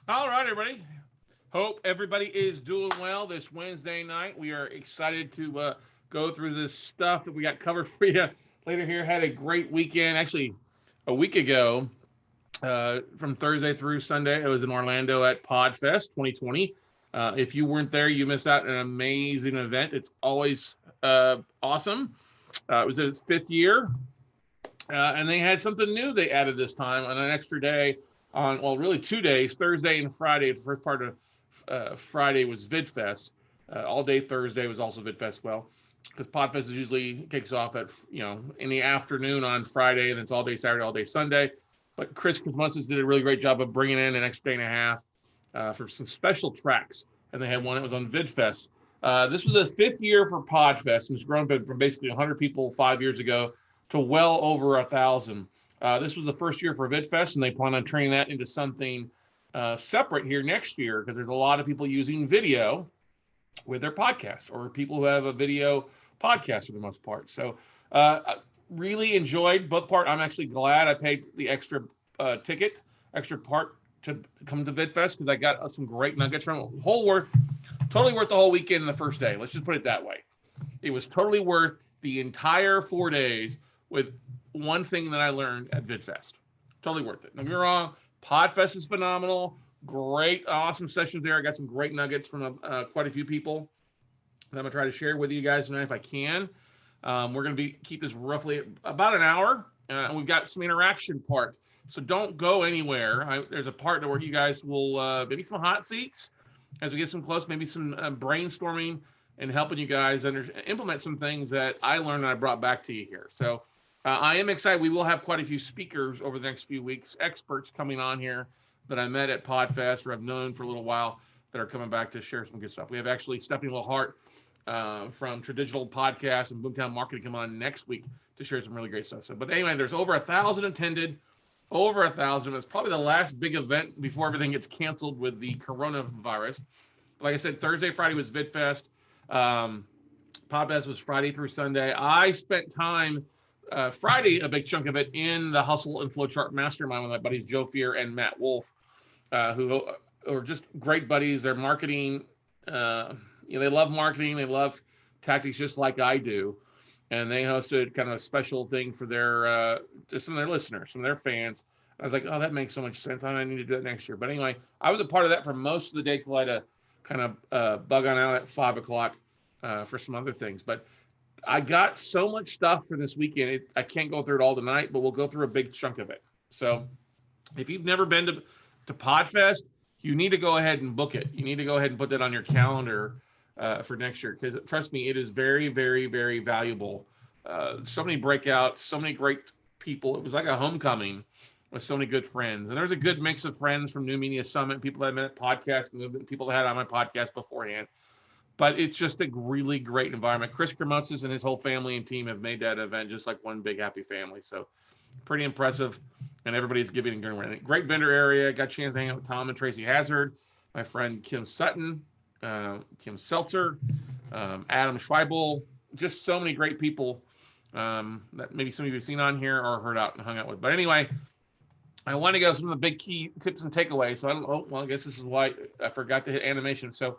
All right, everybody. Hope everybody is doing well this Wednesday night. We are excited to go through this stuff that we got covered for you later here. Had a great weekend. Actually, a week ago, from Thursday through Sunday, I was in Orlando at Podfest 2020. If you weren't there, you missed out on an amazing event. It's always awesome. It was its fifth year, and they had something new they added this time on an extra day on, well, really 2 days, Thursday and Friday. The first part of Friday was VidFest. All day Thursday was also VidFest. Well, because Podfest is usually kicks off at in the afternoon on Friday, and it's all day Saturday, all day Sunday. But Chris Cosmosis did a really great job of bringing in an extra day and a half for some special tracks, and they had one that was on VidFest. This was the fifth year for Podfest, and it's grown from basically 100 people 5 years ago to well over 1,000. This was the first year for VidFest, and they plan on turning that into something separate here next year because there's a lot of people using video with their podcasts, or people who have a video podcast for the most part. So, really enjoyed both part. I'm actually glad I paid the extra ticket, extra part to come to VidFest because I got some great nuggets from it. Totally worth the whole weekend and the first day. Let's just put it that way. It was totally worth the entire 4 days with one thing that I learned at VidFest. Totally worth it. Don't get me wrong. Podfest is phenomenal. Great, awesome sessions there. I got some great nuggets from quite a few people that I'm gonna try to share with you guys tonight if I can. We're gonna keep this roughly about an hour, and we've got some interaction part. So don't go anywhere. There's a part where you guys will maybe some hot seats as we get some close, maybe some brainstorming and helping you guys implement some things that I learned and I brought back to you here. So I am excited. We will have quite a few speakers over the next few weeks, experts coming on here that I met at Podfest or I've known for a little while that are coming back to share some good stuff. We have actually Stephanie Hart from Tradigital Podcast and Boomtown Marketing come on next week to share some really great stuff. So, but anyway, there's over 1,000 attended. Over 1,000. It's probably the last big event before everything gets canceled with the coronavirus. Like I said, Thursday, Friday was VidFest. Podfest was Friday through Sunday. I spent time Friday, a big chunk of it, in the Hustle and Flowchart Mastermind with my buddies Joe Fear and Matt Wolf, who are just great buddies. They're marketing. They love marketing. They love tactics just like I do. And they hosted kind of a special thing for their just some of their listeners, some of their fans. I was like, oh, that makes so much sense. I need to do it next year. But anyway, I was a part of that for most of the day till I had to kind of bug on out at 5 o'clock for some other things. But I got so much stuff for this weekend. I can't go through it all tonight, but we'll go through a big chunk of it. So if you've never been to Podfest, you need to go ahead and book it. You need to go ahead and put that on your calendar for next year because trust me, it is very, very, very valuable. So many breakouts, so many great people. It was like a homecoming with so many good friends. And there's a good mix of friends from New Media Summit, people that I met at podcasts, and people that I had on my podcast beforehand. But it's just a really great environment. Chris Kermotsis and his whole family and team have made that event just like one big happy family. So pretty impressive. And everybody's giving and going. Great vendor area. Got a chance to hang out with Tom and Tracy Hazard, my friend Kim Sutton, Kim Seltzer, Adam Schweibel. Just so many great people that maybe some of you have seen on here or heard out and hung out with. But anyway, I want to go some of the big key tips and takeaways. So I guess this is why I forgot to hit animation. So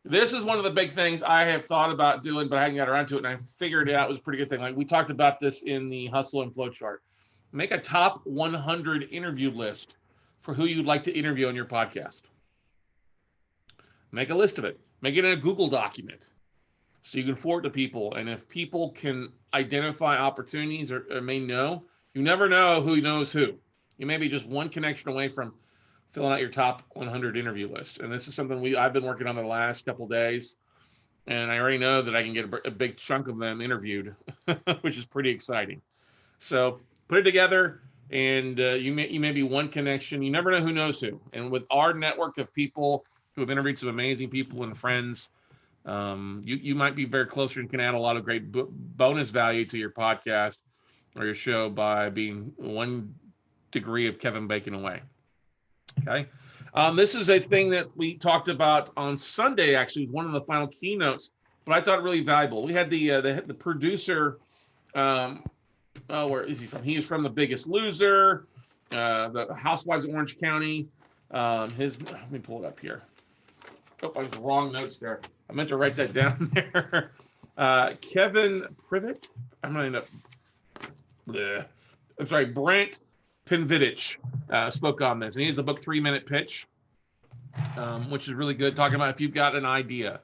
this is one of the big things I have thought about doing, but I hadn't got around to it. And I figured it out was a pretty good thing. Like we talked about this in the Hustle and Flow chart. Make a top 100 interview list for who you'd like to interview on your podcast. Make a list of it. Make it in a Google document so you can forward to people. And if people can identify opportunities or may know, you never know who knows who. You may be just one connection away from filling out your top 100 interview list. And this is something I've been working on the last couple of days. And I already know that I can get a big chunk of them interviewed, which is pretty exciting. So put it together, and you may be one connection. You never know who knows who. And with our network of people who have interviewed some amazing people and friends, you might be very closer and can add a lot of great bonus value to your podcast or your show by being one degree of Kevin Bacon away. Okay. This is a thing that we talked about on Sunday, actually, was one of the final keynotes, but I thought really valuable. We had the producer. Where is he from? He is from The Biggest Loser, the Housewives of Orange County. Let me pull it up here. Oh, I was wrong notes there. I meant to write that down there. Kevin Privet. I'm going to end up. Bleh. I'm sorry, Brent Pinvidich spoke on this, and he has the book 3 Minute Pitch, which is really good. Talking about if you've got an idea,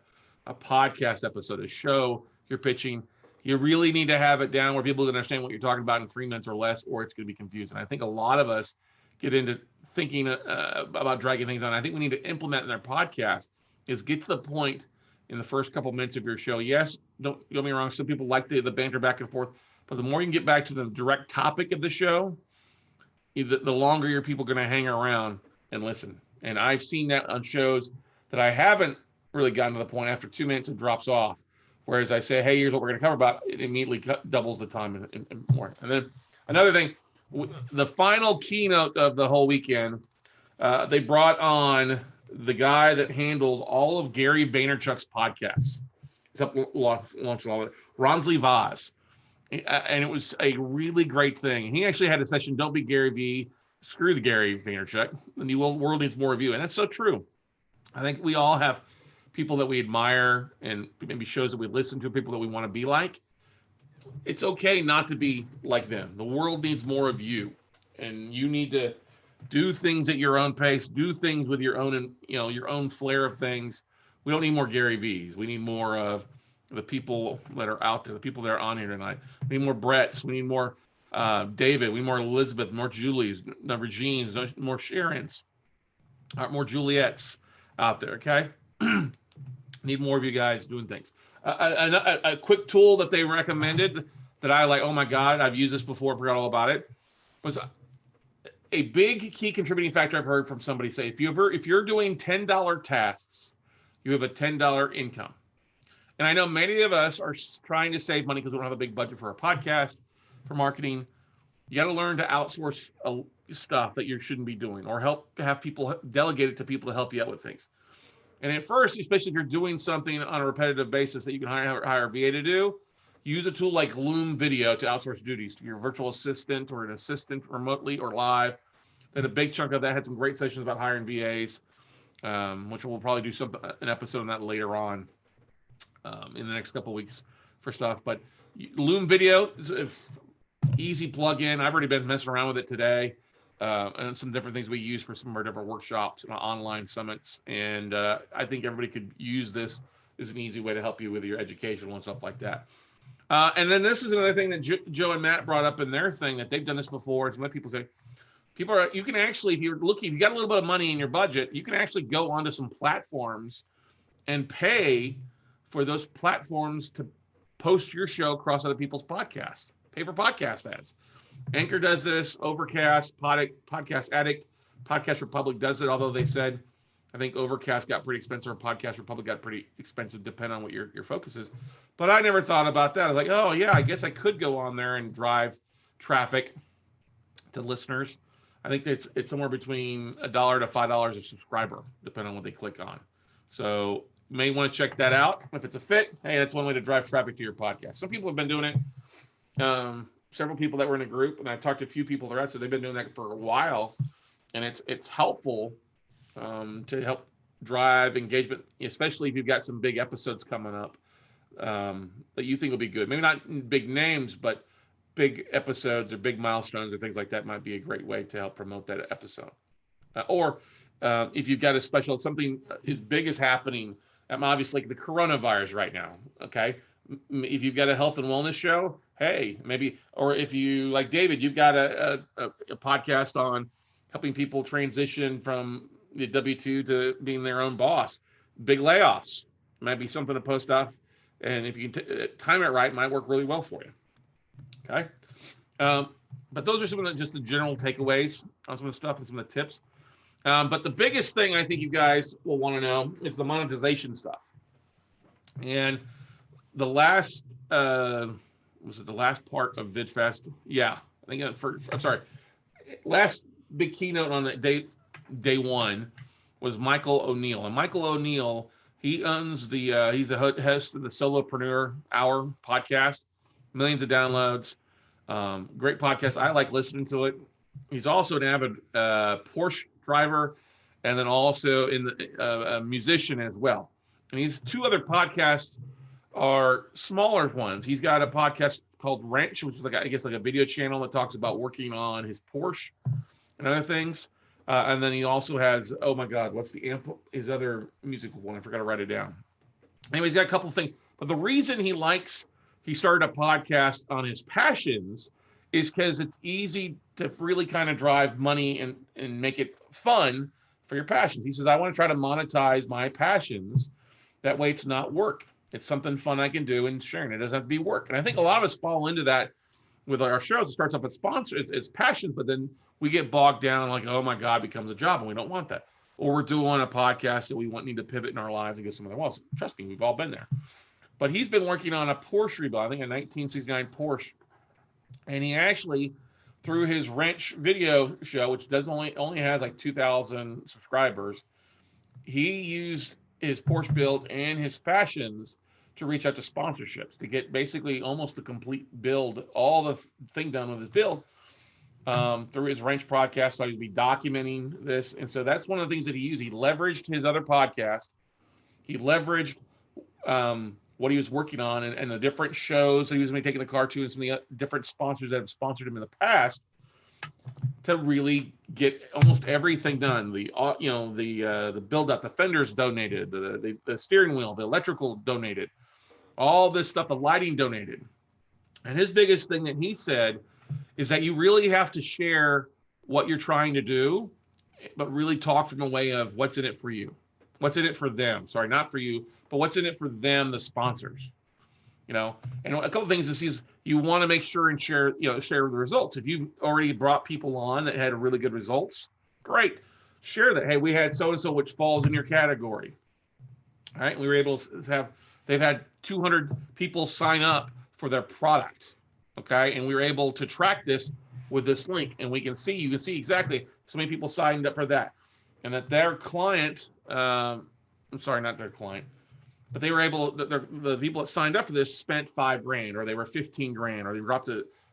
a podcast episode, a show you're pitching, you really need to have it down where people can understand what you're talking about in 3 minutes or less, or it's going to be confusing. I think a lot of us get into thinking about dragging things on. I think we need to implement in their podcast is get to the point in the first couple minutes of your show. Yes, don't get me wrong. Some people like the banter back and forth, but the more you can get back to the direct topic of the show, the longer your people are going to hang around and listen. And I've seen that on shows that I haven't really gotten to the point. After 2 minutes, it drops off. Whereas I say, hey, here's what we're going to cover about, it immediately doubles the time and more. And then another thing, the final keynote of the whole weekend, they brought on the guy that handles all of Gary Vaynerchuk's podcasts. He's up launched all of it, Ronsley Vaz. And it was a really great thing. He actually had a session, Don't Be Gary V, Screw the Gary Vaynerchuk. The new world needs more of you. And that's so true. I think we all have people that we admire and maybe shows that we listen to, people that we want to be like. It's okay not to be like them. The world needs more of you. And you need to do things at your own pace, do things with your own, your own flair of things. We don't need more Gary V's. We need more of the people that are out there, the people that are on here tonight. We need more Bretts. We need more David. We need more Elizabeth, more Julie's, more Regines, more Sharon's, more Juliet's out there, okay? Need more of you guys doing things. A quick tool that they recommended that I like, oh my God, I've used this before, forgot all about it, was a big key contributing factor I've heard from somebody say, if you're doing $10 tasks, you have a $10 income. And I know many of us are trying to save money because we don't have a big budget for a podcast, for marketing. You got to learn to outsource stuff that you shouldn't be doing, or have people delegate it to people to help you out with things. And at first, especially if you're doing something on a repetitive basis that you can hire a VA to do, use a tool like Loom Video to outsource duties to your virtual assistant or an assistant remotely or live. That a big chunk of that had some great sessions about hiring VAs, which we'll probably do an episode on that later on in the next couple of weeks for stuff. But Loom Video is easy plug-in. I've already been messing around with it today. And some different things we use for some of our different workshops and online summits. And I think everybody could use this as an easy way to help you with your educational and stuff like that. And then this is another thing that Joe and Matt brought up in their thing, that they've done this before. Some other people say, you can actually, if you got a little bit of money in your budget, you can actually go onto some platforms and pay for those platforms to post your show across other people's podcasts. Pay for podcast ads. Anchor does this, Overcast, Podcast Addict, Podcast Republic does it, although they said, I think Overcast got pretty expensive, or Podcast Republic got pretty expensive, depending on what your focus is. But I never thought about that. I was like, oh yeah, I guess I could go on there and drive traffic to listeners. I think it's somewhere between $1 to $5 a subscriber, depending on what they click on. So you may want to check that out. If it's a fit, hey, that's one way to drive traffic to your podcast. Some people have been doing it. Several people that were in a group, and I talked to a few people that so they've been doing that for a while, and it's helpful to help drive engagement, especially if you've got some big episodes coming up that you think will be good. Maybe not big names, but big episodes or big milestones or things like that might be a great way to help promote that episode. Or if you've got a special, something as big as happening, obviously like the coronavirus right now, okay? If you've got a health and wellness show, hey, maybe, or if you, like David, you've got a podcast on helping people transition from the W-2 to being their own boss. Big layoffs might be something to post off, and if you can time it right, it might work really well for you. Okay, but those are some of just the general takeaways on some of the stuff and some of the tips. But the biggest thing I think you guys will want to know is the monetization stuff. And the last was it the last part of Vidfest? Yeah, I think last big keynote on the day one was Michael O'Neill. And Michael O'Neill, he owns he's the host of the Solopreneur Hour podcast, millions of downloads, great podcast. I like listening to it. He's also an avid Porsche driver, and then also in the a musician as well. And these two other podcasts are smaller ones. He's got a podcast called Wrench, which is like I guess like a video channel that talks about working on his Porsche and other things. And then he also has, oh my God, what's his other musical one? I forgot to write it down. Anyway, he's got a couple of things. But the reason he started a podcast on his passions is because it's easy to really kind of drive money and make it fun for your passions. He says, I want to try to monetize my passions. That way it's not work. It's something fun I can do and sharing. It doesn't have to be work. And I think a lot of us fall into that with our shows. It starts off as sponsor, it's passion, but then we get bogged down like, oh my God, becomes a job, and we don't want that. Or we're doing a podcast that we need to pivot in our lives and get something else. Trust me, we've all been there. But he's been working on a Porsche rebuild, I think a 1969 Porsche. And he actually, through his Wrench video show, which does only has like 2,000 subscribers, he used his Porsche build and his passions to reach out to sponsorships to get basically almost the complete build, all the thing done with his build through his Wrench podcast. So he'd be documenting this. And so that's one of the things that he used. He leveraged his other podcast. He leveraged what he was working on and the different shows that he was going to be taking the car to and some of the different sponsors that have sponsored him in the past to really get almost everything done. The build up, the fenders donated, the steering wheel, the electrical donated, all this stuff, the lighting donated. And his biggest thing that he said is that you really have to share what you're trying to do, but really talk from a way of what's in it for you. What's in it for them? Sorry, not for you, but what's in it for them, the sponsors. And a couple of things is you want to make sure and share the results. If you've already brought people on that had really good results, great. Share that. Hey, we had so-and-so, which falls in your category. All right. We were able to they've had 200 people sign up for their product. Okay. And we were able to track this with this link, and you can see exactly so many people signed up for that. And that their client, I'm sorry, not their client, but they were able, the people that signed up for this spent $5,000, or they were 15 grand, or they dropped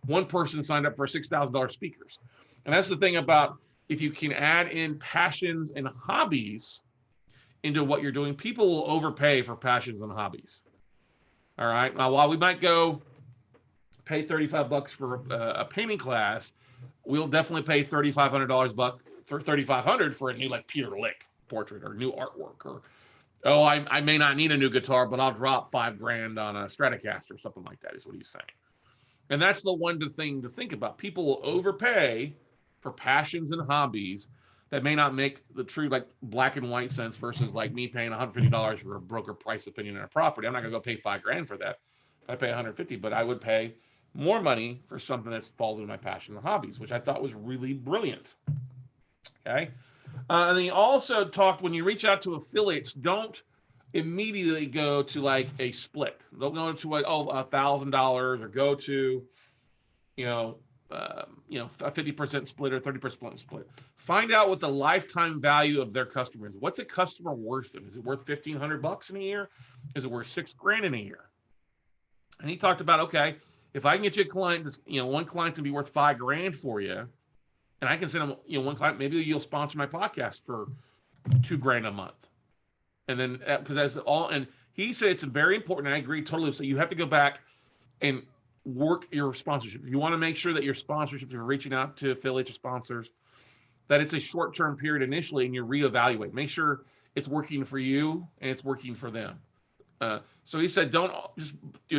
one person signed up for $6,000 speakers. And that's the thing about, if you can add in passions and hobbies into what you're doing, people will overpay for passions and hobbies. All right. Now, while we might go pay $35 for a painting class, we'll definitely pay $3,500 for a new like Peter Lick portrait or new artwork, or I may not need a new guitar, but I'll drop $5,000 on a Stratocaster or something like that, is what he's saying. And that's the thing to think about. People will overpay for passions and hobbies that may not make the true like black and white sense versus like me paying $150 for a broker price opinion on a property. I'm not gonna go pay $5,000 for that. I pay $150, but I would pay more money for something that falls into my passion and hobbies, which I thought was really brilliant. Okay. And then he also talked, when you reach out to affiliates, don't immediately go to like a split. Don't go to $1,000, or go to, a 50% split or 30% split. Find out what the lifetime value of their customer is. What's a customer worth them? Is it worth $1,500 in a year? Is it worth $6,000 in a year? And he talked about, okay, if I can get you a client, one client to be worth $5,000 for you, and I can send them, one client, maybe you'll sponsor my podcast for $2,000 a month. And then, because that's all, and he said it's very important, and I agree totally. So you have to go back and work your sponsorship. You want to make sure that your sponsorships, if you're reaching out to affiliates or sponsors, that it's a short-term period initially, and you reevaluate. Make sure it's working for you and it's working for them. So he said, don't just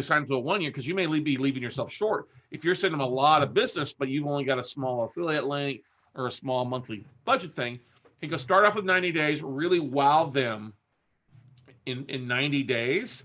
sign to a 1 year, because you may be leaving yourself short. If you're sending them a lot of business, but you've only got a small affiliate link or a small monthly budget thing, he goes, start off with 90 days, really wow them in 90 days.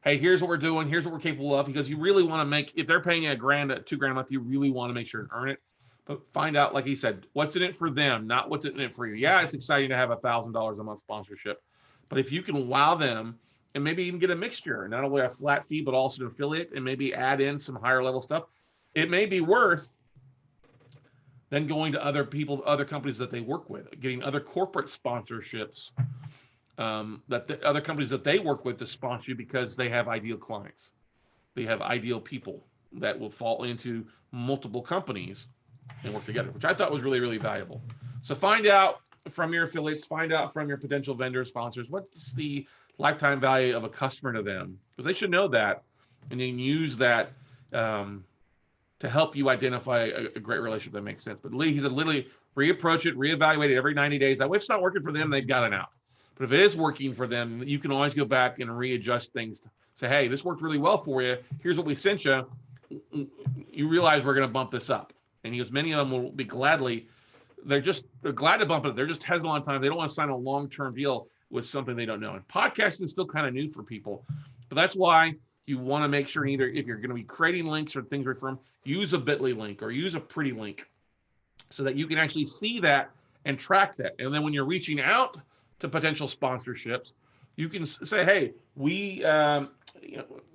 Hey, here's what we're doing. Here's what we're capable of. Because you really want to make, if they're paying you $1,000, $2,000 a month, you really want to make sure and earn it. But find out, like he said, what's in it for them, not what's in it for you. Yeah, it's exciting to have $1,000 a month sponsorship, but if you can wow them and maybe even get a mixture, not only a flat fee, but also an affiliate, and maybe add in some higher level stuff, it may be worth then going to other people, other companies that they work with, getting other corporate sponsorships, that the other companies that they work with to sponsor you, because they have ideal clients. They have ideal people that will fall into multiple companies and work together, which I thought was really, really valuable. So find out from your affiliates, find out from your potential vendor sponsors, what's the lifetime value of a customer to them, because they should know that, and then use that to help you identify a great relationship that makes sense. But he said literally reapproach it, reevaluate it every 90 days. That way, if it's not working for them, they've got it out. But if it is working for them, you can always go back and readjust things. Say, hey, this worked really well for you. Here's what we sent you. You realize we're going to bump this up. And he goes, many of them will be they're glad to bump it. They're just hesitant a lot of times. They don't want to sign a long-term deal with something they don't know. And podcasting is still kind of new for people. But that's why you want to make sure either if you're going to be creating links or things from, use a bit.ly link or use a pretty link so that you can actually see that and track that. And then when you're reaching out to potential sponsorships, you can say, hey, we,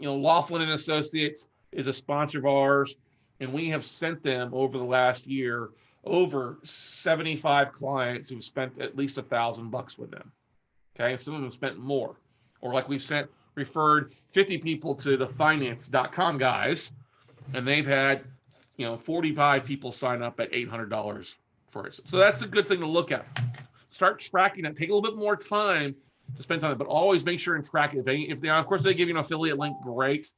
Laughlin and Associates is a sponsor of ours, and we have sent them over the last year over 75 clients who've spent at least $1,000 with them. Okay, some of them spent more. Or like we've referred 50 people to the finance.com guys, and they've had 45 people sign up at $800 for it. So that's a good thing to look at. Start tracking it. Take a little bit more time to spend time, but always make sure and track it. If they of course they give you an affiliate link, great,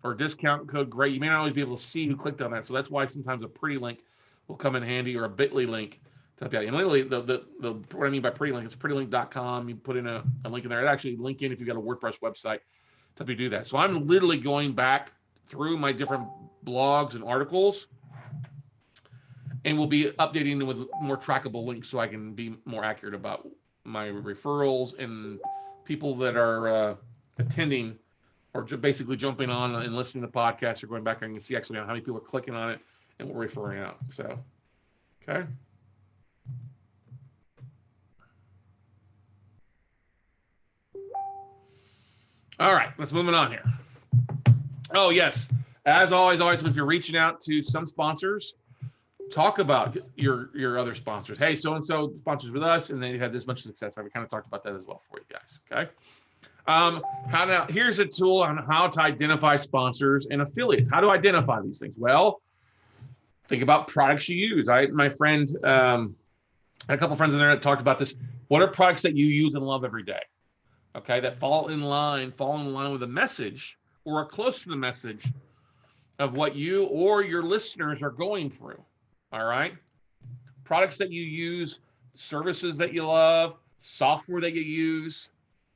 or discount code, great. You may not always be able to see who clicked on that. So that's why sometimes a pretty link will come in handy, or a bit.ly link to help you out. And literally, what I mean by pretty link, it's prettylink.com. You put in a link in there. It actually link in if you've got a WordPress website to help you do that. So I'm literally going back through my different blogs and articles, and we'll be updating them with more trackable links so I can be more accurate about my referrals and people that are attending or basically jumping on and listening to podcasts or going back and you can see actually how many people are clicking on it and we're referring out. So, okay. All right, let's move on here. Oh, yes. As always, if you're reaching out to some sponsors, talk about your other sponsors. Hey, so-and-so sponsors with us, and they had this much success. I kind of talked about that as well for you guys, okay? Here's a tool on how to identify sponsors and affiliates. How to identify these things? Well, think about products you use. My friend, I had a couple of friends in there that talked about this. What are products that you use and love every day? Okay, that fall in line with a message or are close to the message of what you or your listeners are going through. All right. Products that you use, services that you love, software that you use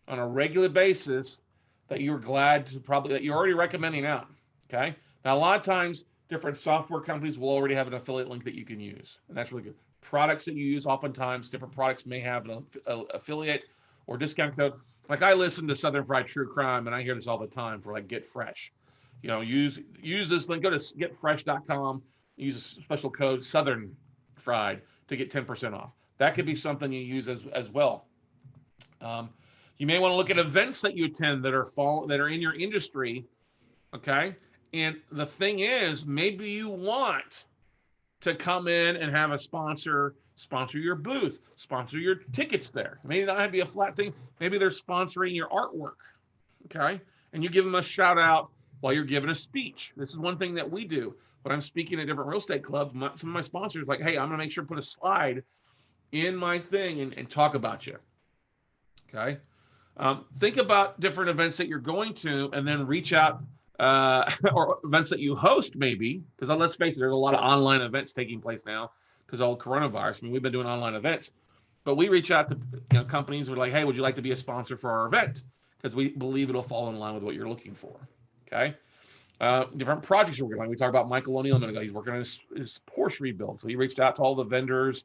on a regular basis that you're glad to that you're already recommending out. Okay. Now, a lot of times different software companies will already have an affiliate link that you can use. And that's really good. Products that you use, oftentimes different products may have an affiliate or discount code. Like I listen to Southern Fried True Crime and I hear this all the time for like Get Fresh. Use this link, go to getfresh.com. Use a special code Southern Fried to get 10% off. That could be something you use as well. You may want to look at events that you attend that are in your industry. Okay. And the thing is, maybe you want to come in and have a sponsor your booth, sponsor your tickets there. It may not be a flat thing. Maybe they're sponsoring your artwork. Okay. And you give them a shout out while you're giving a speech. This is one thing that we do. When I'm speaking at different real estate clubs, some of my sponsors are like, hey, I'm going to make sure to put a slide in my thing and talk about you. Okay. Think about different events that you're going to and then reach out or events that you host maybe, because let's face it, there's a lot of online events taking place now because all coronavirus. I mean, we've been doing online events, but we reach out to companies who are like, hey, would you like to be a sponsor for our event? Because we believe it'll fall in line with what you're looking for. Okay. Different projects we're working on. We talked about Michael O'Neill a minute ago. He's working on his Porsche rebuild. So he reached out to all the vendors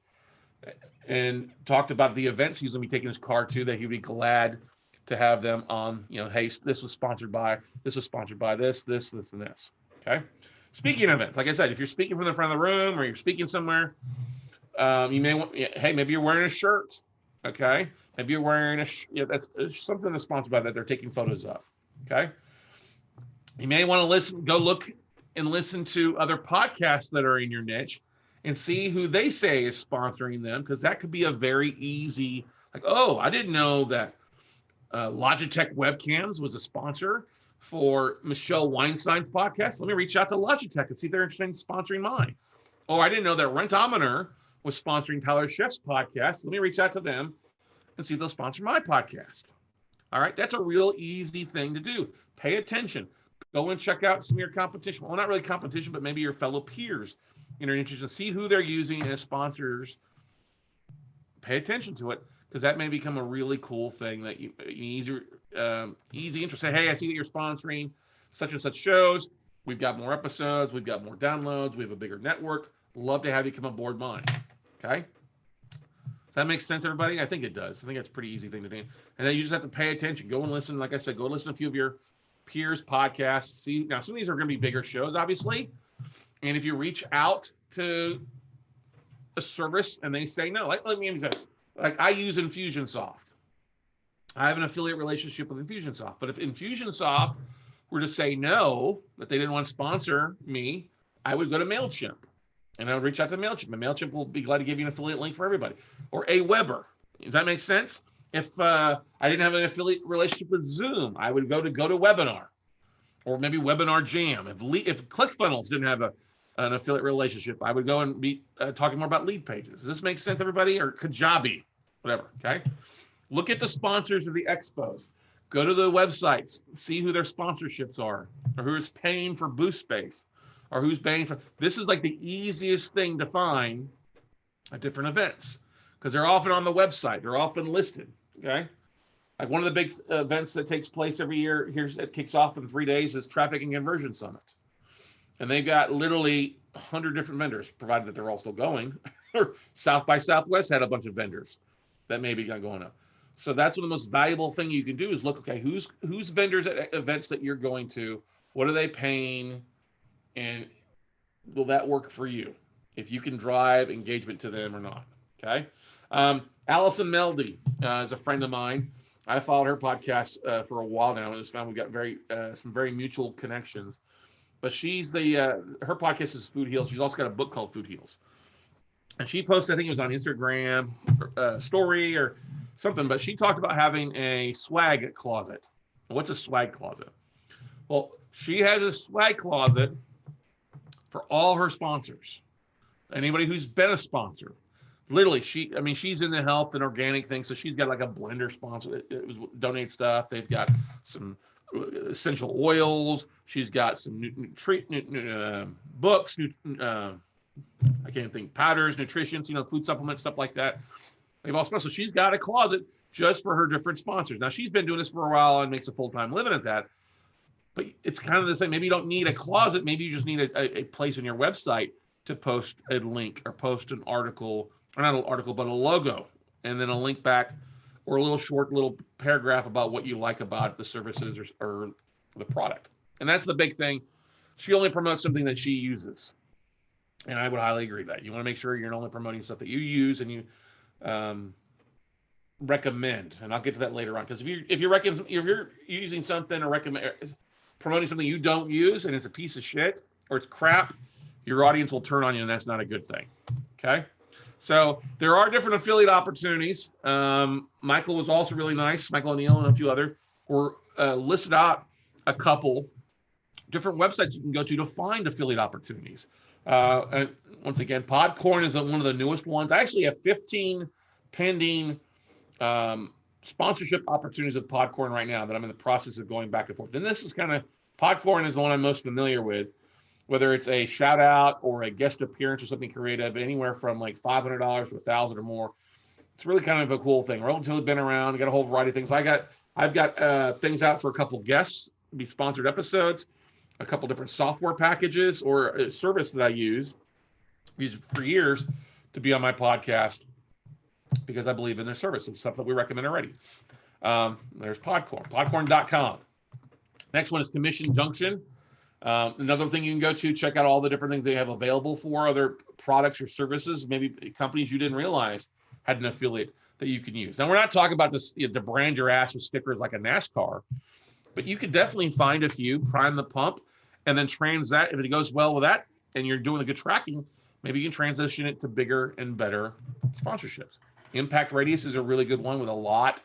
and talked about the events he's going to be taking his car to, that he'd be glad to have them on, hey, this was sponsored by this, and this. Okay. Speaking of events, like I said, if you're speaking from the front of the room or you're speaking somewhere, you may want, hey, maybe you're wearing a shirt. Okay. Maybe you're wearing that's something that's sponsored by that they're taking photos of. Okay. You may want to go look and listen to other podcasts that are in your niche and see who they say is sponsoring them, because that could be a very easy, like, oh, I didn't know that Logitech Webcams was a sponsor for Michelle Weinstein's podcast. Let me reach out to Logitech and see if they're interested in sponsoring mine. Or I didn't know that Rentometer was sponsoring Tyler Chef's podcast. Let me reach out to them and see if they'll sponsor my podcast. All right, that's a real easy thing to do. Pay attention. Go and check out some of your competition. Well, not really competition, but maybe your fellow peers in your interest, and see who they're using as sponsors. Pay attention to it, because that may become a really cool thing that you easy interest. Say, hey, I see that you're sponsoring such and such shows. We've got more episodes. We've got more downloads. We have a bigger network. Love to have you come aboard mine. Okay. Does that make sense, everybody? I think it does. I think that's a pretty easy thing to do. And then you just have to pay attention. Go and listen. Like I said, go listen to a few of your peers' podcasts. See, now some of these are going to be bigger shows, obviously. And if you reach out to a service and they say no, let me say, like I use Infusionsoft. I have an affiliate relationship with Infusionsoft. But if Infusionsoft were to say no, that they didn't want to sponsor me, I would go to MailChimp. And I would reach out to MailChimp. And MailChimp will be glad to give you an affiliate link for everybody. Or Aweber. Does that make sense? If I didn't have an affiliate relationship with Zoom, I would go to GoToWebinar. Or maybe Webinar Jam. If ClickFunnels didn't have an affiliate relationship, I would go and be talking more about lead pages. Does this make sense, everybody? Or Kajabi, whatever, okay? Look at the sponsors of the expos. Go to the websites, see who their sponsorships are, or who's paying for booth space, or who's paying for, this is like the easiest thing to find at different events, because they're often on the website, they're often listed, okay? Like one of the big events that takes place every year, it kicks off in 3 days, is Traffic and Conversion Summit. And they've got literally 100 different vendors, provided that they're all still going. Or South by Southwest had a bunch of vendors that may be going up. So that's one of the most valuable thing you can do is look, okay, who's vendors at events that you're going to, what are they paying, and will that work for you? If you can drive engagement to them or not, okay? Allison Meldy is a friend of mine. I followed her podcast for a while now, and it's found we've got some very mutual connections. But she's her podcast is Food Heals. She's also got a book called Food Heals. And she posted, I think it was on Instagram story or something, but she talked about having a swag closet. What's a swag closet? Well, she has a swag closet for all her sponsors. Anybody who's been a sponsor. Literally, she's in the health and organic thing, so she's got like a blender sponsor that was donate stuff. They've got some essential oils. She's got some books, I can't think, powders, nutrition, food supplements, stuff like that. They've also, so she's got a closet just for her different sponsors. Now she's been doing this for a while and makes a full-time living at that. But it's kind of the same. Maybe you don't need a closet. Maybe you just need a place on your website to post a link or post an article, or not an article, but a logo, and then a link back, or a little paragraph about what you like about the services or the product. And that's the big thing. She only promotes something that she uses. And I would highly agree with that. You want to make sure you're only promoting stuff that you use and you recommend. And I'll get to that later on. Because if you're using something or promoting something you don't use and it's a piece of shit or it's crap, your audience will turn on you, and that's not a good thing. Okay? So there are different affiliate opportunities. Michael was also really nice. Michael O'Neill and a few others were listed out a couple different websites you can go to find affiliate opportunities. And once again, Podcorn is one of the newest ones. I actually have 15 pending sponsorship opportunities with Podcorn right now that I'm in the process of going back and forth. And this is Podcorn is the one I'm most familiar with, whether it's a shout out or a guest appearance or something creative, anywhere from like $500 to $1,000 or more. It's really kind of a cool thing. Relatively been around, got a whole variety of things. I've got things out for a couple guests, be sponsored episodes, a couple different software packages or a service that I used for years to be on my podcast because I believe in their services, stuff that we recommend already. There's Podcorn, podcorn.com. Next one is Commission Junction. Another thing you can go to, check out all the different things they have available for other products or services, maybe companies you didn't realize had an affiliate that you can use. Now, we're not talking about this to brand your ass with stickers like a NASCAR, but you could definitely find a few, prime the pump, and then that. If it goes well with that and you're doing the good tracking, maybe you can transition it to bigger and better sponsorships. Impact Radius is a really good one with a lot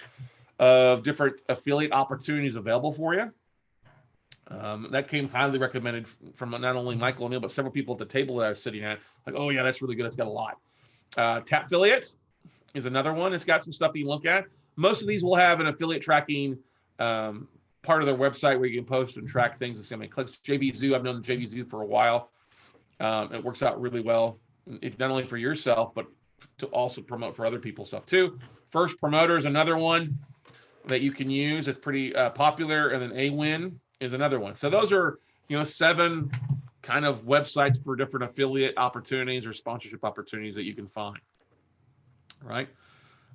of different affiliate opportunities available for you. That came highly recommended from not only Michael O'Neill, but several people at the table that I was sitting at. Like, oh yeah, that's really good. It's got a lot. Tap Affiliate is another one. It's got some stuff you can look at. Most of these will have an affiliate tracking part of their website where you can post and track things and see how many clicks. JVZoo, I've known JVZoo for a while. It works out really well, if not only for yourself, but to also promote for other people's stuff too. First Promoter is another one that you can use. It's pretty popular. And then AWin is another one. So those are, 7 kind of websites for different affiliate opportunities or sponsorship opportunities that you can find. Right.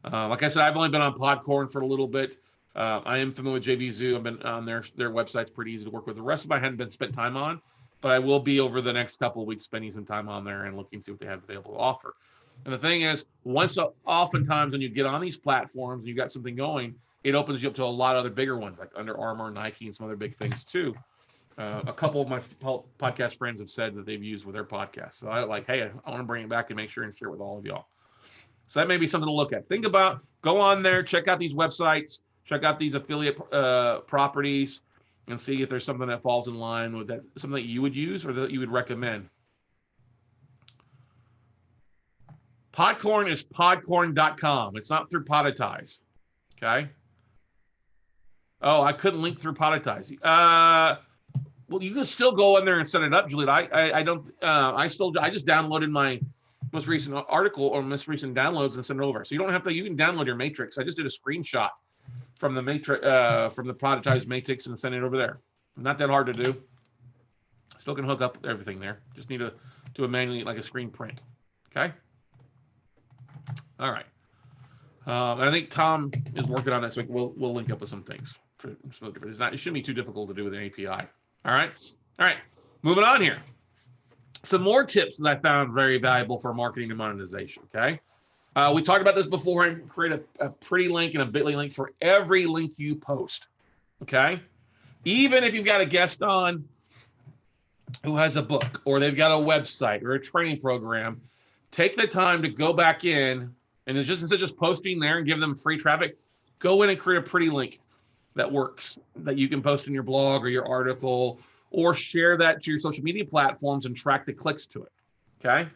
Like I said, I've only been on Podcorn for a little bit. I am familiar with JVZoo. I've been on their website's pretty easy to work with. The rest of them I hadn't been spent time on, but I will be over the next couple of weeks spending some time on there and looking to see what they have available to offer. And the thing is, oftentimes when you get on these platforms and you got something going, it opens you up to a lot of other bigger ones like Under Armour, Nike, and some other big things too. A couple of my podcast friends have said that they've used with their podcast. So I want to bring it back and make sure and share it with all of y'all. So that may be something to look at. Think about, go on there, check out these websites, check out these affiliate properties, and see if there's something that falls in line with that, something that you would use or that you would recommend. Podcorn is podcorn.com. It's not through Podetize. Okay. Oh, I couldn't link through Podetize. Well, you can still go in there and set it up, Juliet. I just downloaded my most recent article or most recent downloads and send it over. So you don't have to. You can download your matrix. I just did a screenshot from the matrix, from the Podetize matrix, and send it over there. Not that hard to do. Still can hook up everything there. Just need to do a manually, like a screen print. Okay. All right. And I think Tom is working on that, so we'll link up with some things. It shouldn't be too difficult to do with an API. All right. Moving on here. Some more tips that I found very valuable for marketing and monetization. Okay. We talked about this before. And create a pretty link and a bit.ly link for every link you post. Okay. Even if you've got a guest on who has a book or they've got a website or a training program, take the time to go back in and it's instead of just posting there and give them free traffic, go in and create a pretty link that works, that you can post in your blog or your article, or share that to your social media platforms and track the clicks to it. Okay.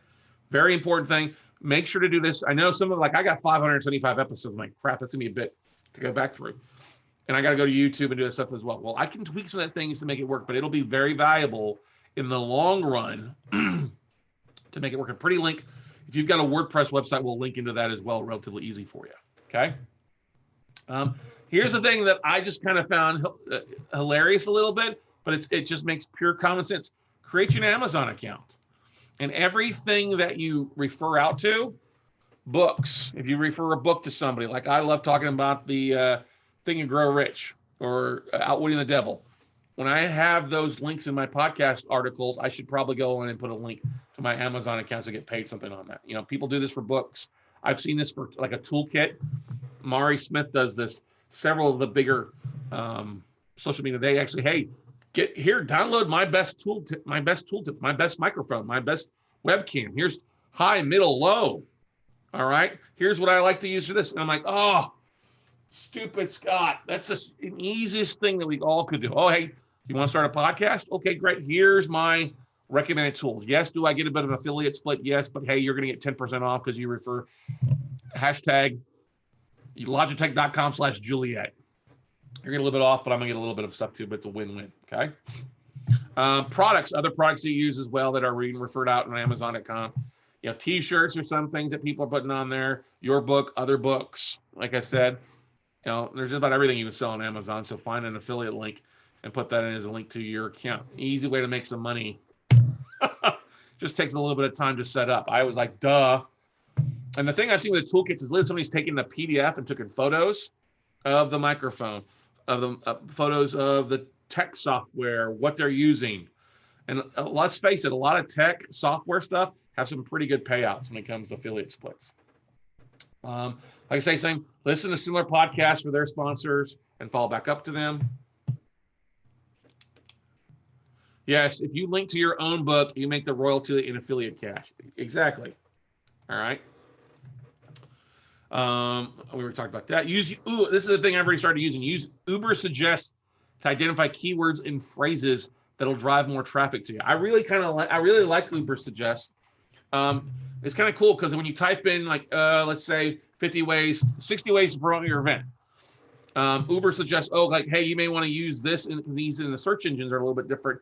Very important thing. Make sure to do this. I know some of I got 575 episodes. I'm like, crap, that's gonna be a bit to go back through. And I got to go to YouTube and do that stuff as well. Well, I can tweak some of that things to make it work, but it'll be very valuable in the long run to make it work. A pretty link. If you've got a WordPress website, we'll link into that as well, relatively easy for you. Okay. Here's the thing that I just kind of found hilarious a little bit, but it just makes pure common sense. Create your Amazon account, and everything that you refer out to, books. If you refer a book to somebody, like I love talking about the Think and Grow Rich or Outwitting the Devil. When I have those links in my podcast articles, I should probably go in and put a link to my Amazon account to get paid something on that. People do this for books. I've seen this for like a toolkit. Mari Smith does this. Several of the bigger social media, they actually, download my best tooltip, my best microphone, my best webcam. Here's high, middle, low. All right. Here's what I like to use for this. And I'm like, oh, stupid Scott. That's the easiest thing that we all could do. Oh, hey, you want to start a podcast? Okay, great. Here's my recommended tools. Yes, do I get a bit of affiliate split? Yes, but hey, you're going to get 10% off because you refer hashtag Logitech.com/Juliet. You're getting a little bit off, but I'm going to get a little bit of stuff too, but it's a win-win. Okay. Products, other products you use as well that are referred out on Amazon.com. T-shirts or some things that people are putting on there. Your book, other books. Like I said, there's just about everything you can sell on Amazon. So find an affiliate link and put that in as a link to your account. Easy way to make some money. Just takes a little bit of time to set up. I was like, duh. And the thing I've seen with the toolkits is literally somebody's taking the PDF and taking photos of the microphone, of the photos of the tech software, what they're using. And let's face it, a lot of tech software stuff have some pretty good payouts when it comes to affiliate splits. Like I say, listen to similar podcasts for their sponsors and follow back up to them. Yes, if you link to your own book, you make the royalty in affiliate cash. Exactly. All right. We were talking about that. This is the thing I've already started using. Use Uber Suggest to identify keywords and phrases that'll drive more traffic to you. I really like Uber Suggest It's kind of cool because when you type in like, let's say 50 ways, 60 ways to promote your event, Uber suggests, oh, like, hey, you may want to use this because these in the search engines are a little bit different.